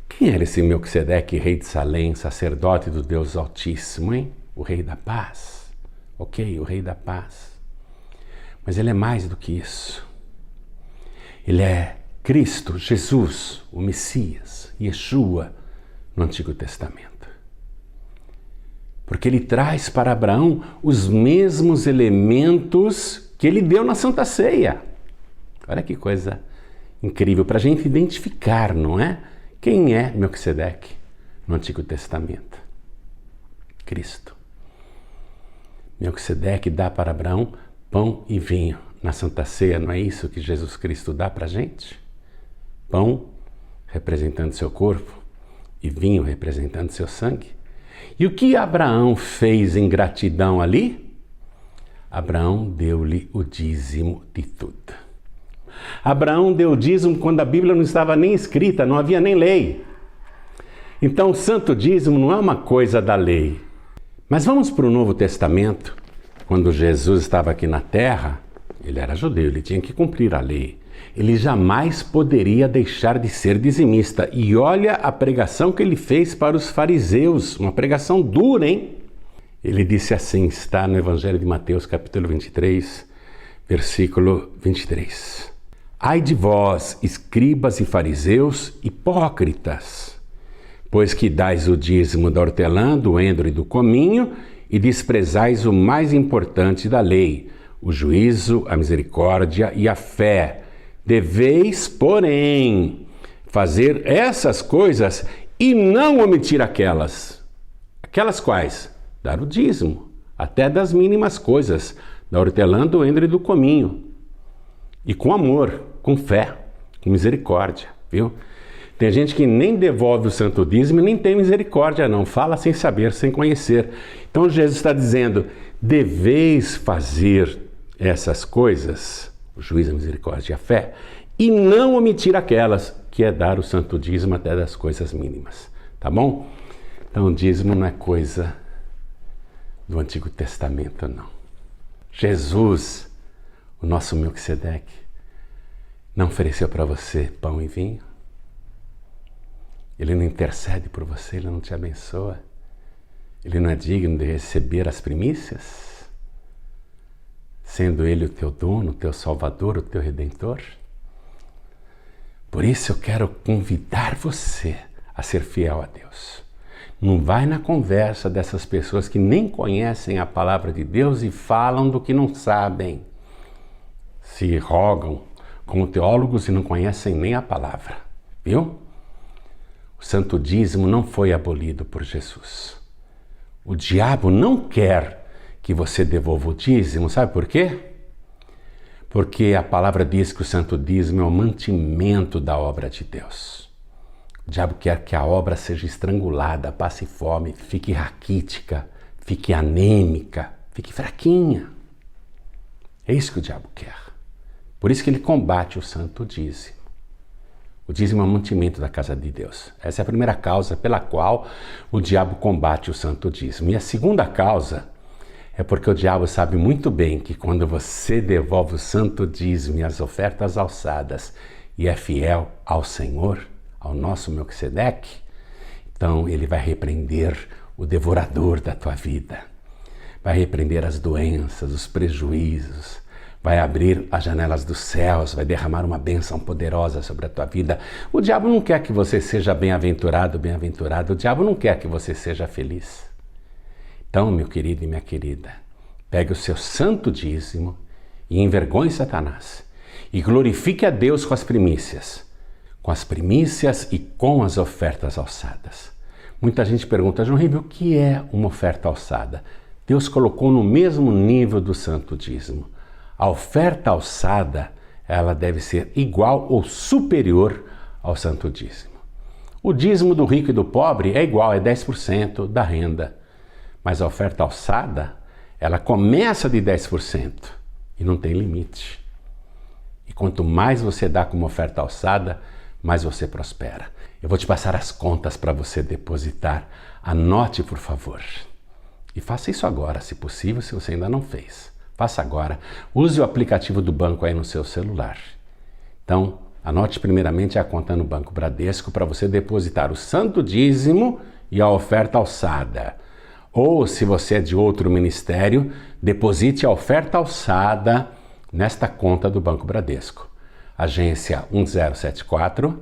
Quem era esse Melquisedeque, rei de Salém, sacerdote do Deus Altíssimo, hein? O rei da paz. Ok, o rei da paz. Mas ele é mais do que isso. Ele é Cristo, Jesus, o Messias, Yeshua, no Antigo Testamento. Porque ele traz para Abraão os mesmos elementos que ele deu na Santa Ceia. Olha que coisa incrível para a gente identificar, não é? Quem é Melquisedeque no Antigo Testamento? Cristo. Melquisedeque dá para Abraão pão e vinho. Na Santa Ceia, não é isso que Jesus Cristo dá para a gente? Pão representando seu corpo e vinho representando seu sangue. E o que Abraão fez em gratidão ali? Abraão deu-lhe o dízimo de tudo. Abraão deu o dízimo quando a Bíblia não estava nem escrita, não havia nem lei. Então o santo dízimo não é uma coisa da lei. Mas vamos para o Novo Testamento. Quando Jesus estava aqui na terra, ele era judeu, ele tinha que cumprir a lei. Ele jamais poderia deixar de ser dizimista. E olha a pregação que ele fez para os fariseus, uma pregação dura, hein? Ele disse assim, está no Evangelho de Mateus, capítulo 23, versículo 23. Ai de vós, escribas e fariseus, hipócritas, pois que dais o dízimo da hortelã, do endro e do cominho, e desprezais o mais importante da lei, o juízo, a misericórdia e a fé. Deveis, porém, fazer essas coisas e não omitir aquelas. Aquelas quais? Dar o dízimo, até das mínimas coisas, da hortelã, do endro e do cominho. E com amor, com fé, com misericórdia, viu? Tem gente que nem devolve o santo dízimo e nem tem misericórdia, não. Fala sem saber, sem conhecer. Então Jesus está dizendo, deveis fazer essas coisas, o juízo, a misericórdia e a fé, e não omitir aquelas, que é dar o santo dízimo até das coisas mínimas, tá bom? Então o dízimo não é coisa do Antigo Testamento, não. Jesus, o nosso Melquisedeque, não ofereceu para você pão e vinho? Ele não intercede por você, ele não te abençoa? Ele não é digno de receber as primícias? Sendo ele o teu dono, o teu salvador, o teu redentor? Por isso eu quero convidar você a ser fiel a Deus. Não vai na conversa dessas pessoas que nem conhecem a palavra de Deus e falam do que não sabem. Se rogam como teólogos e não conhecem nem a palavra, viu? O santo dízimo não foi abolido por Jesus. O diabo não quer que você devolva o dízimo, sabe por quê? Porque a palavra diz que o santo dízimo é o mantimento da obra de Deus. O diabo quer que a obra seja estrangulada, passe fome, fique raquítica, fique anêmica, fique fraquinha. É isso que o diabo quer. Por isso que ele combate o santo dízimo. O dízimo é o mantimento da casa de Deus. Essa é a primeira causa pela qual o diabo combate o santo dízimo. E a segunda causa é porque o diabo sabe muito bem que quando você devolve o santo dízimo e as ofertas alçadas e é fiel ao Senhor, ao nosso Melquisedeque, então ele vai repreender o devorador da tua vida. Vai repreender as doenças, os prejuízos, vai abrir as janelas dos céus, vai derramar uma bênção poderosa sobre a tua vida. O diabo não quer que você seja bem-aventurado, bem-aventurado. O diabo não quer que você seja feliz. Então, meu querido e minha querida, pegue o seu santo dízimo e envergonhe Satanás. E glorifique a Deus com as primícias e com as ofertas alçadas. Muita gente pergunta, João Ribeiro, o que é uma oferta alçada? Deus colocou no mesmo nível do santo dízimo. A oferta alçada, ela deve ser igual ou superior ao santo dízimo. O dízimo do rico e do pobre é igual, é 10% da renda. Mas a oferta alçada, ela começa de 10% e não tem limite. E quanto mais você dá como oferta alçada, mais você prospera. Eu vou te passar as contas para você depositar. Anote, por favor. E faça isso agora, se possível, se você ainda não fez. Faça agora. Use o aplicativo do banco aí no seu celular. Então, anote primeiramente a conta no Banco Bradesco para você depositar o santo dízimo e a oferta alçada. Ou, se você é de outro ministério, deposite a oferta alçada nesta conta do Banco Bradesco. Agência 1074,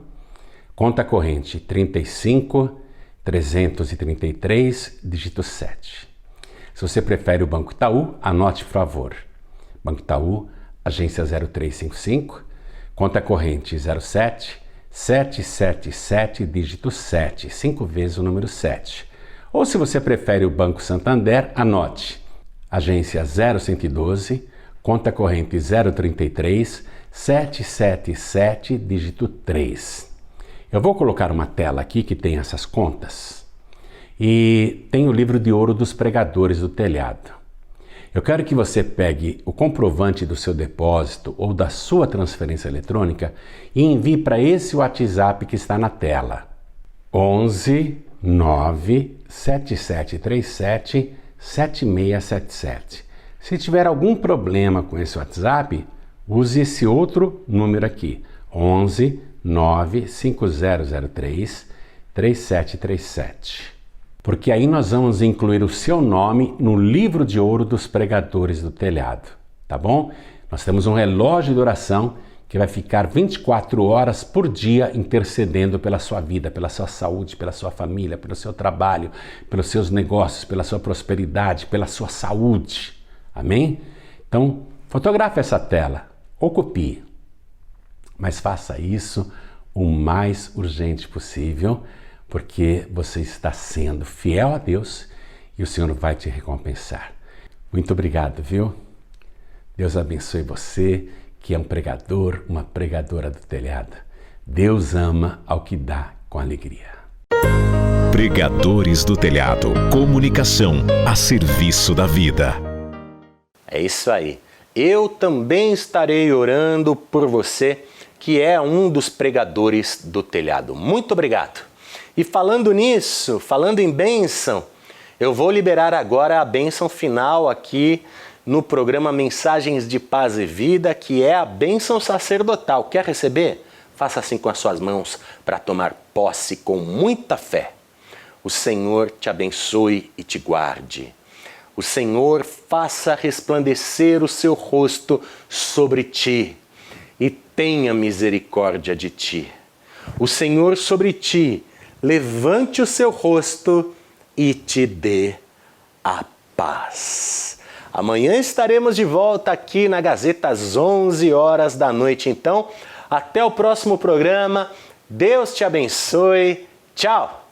conta corrente 35.333, dígito 7. Se você prefere o Banco Itaú, anote, por favor. Banco Itaú, agência 0355, conta corrente 07-777, dígito 7, 5 vezes o número 7. Ou se você prefere o Banco Santander, anote. Agência 0112, conta corrente 033-777, dígito 3. Eu vou colocar uma tela aqui que tem essas contas. E tem o livro de ouro dos pregadores do telhado. Eu quero que você pegue o comprovante do seu depósito ou da sua transferência eletrônica e envie para esse WhatsApp que está na tela. 11 9 7737 7677. Se tiver algum problema com esse WhatsApp, use esse outro número aqui. 11 9 5003 3737. Porque aí nós vamos incluir o seu nome no livro de ouro dos pregadores do telhado, tá bom? Nós temos um relógio de oração que vai ficar 24 horas por dia intercedendo pela sua vida, pela sua saúde, pela sua família, pelo seu trabalho, pelos seus negócios, pela sua prosperidade, pela sua saúde. Amém? Então, fotografe essa tela ou copie, mas faça isso o mais urgente possível, porque você está sendo fiel a Deus e o Senhor vai te recompensar. Muito obrigado, viu? Deus abençoe você, que é um pregador, uma pregadora do telhado. Deus ama ao que dá com alegria. Pregadores do Telhado. Comunicação a serviço da vida. É isso aí. eu também estarei orando por você, que é um dos pregadores do telhado. Muito obrigado. E falando nisso, falando em bênção, eu vou liberar agora a bênção final aqui no programa Mensagens de Paz e Vida, que é a bênção sacerdotal. Quer receber? Faça assim com as suas mãos para tomar posse com muita fé. O Senhor te abençoe e te guarde. O Senhor faça resplandecer o seu rosto sobre ti e tenha misericórdia de ti. O Senhor sobre ti levante o seu rosto e te dê a paz. Amanhã estaremos de volta aqui na Gazeta às 11 horas da noite. Então, até o próximo programa. Deus te abençoe. Tchau!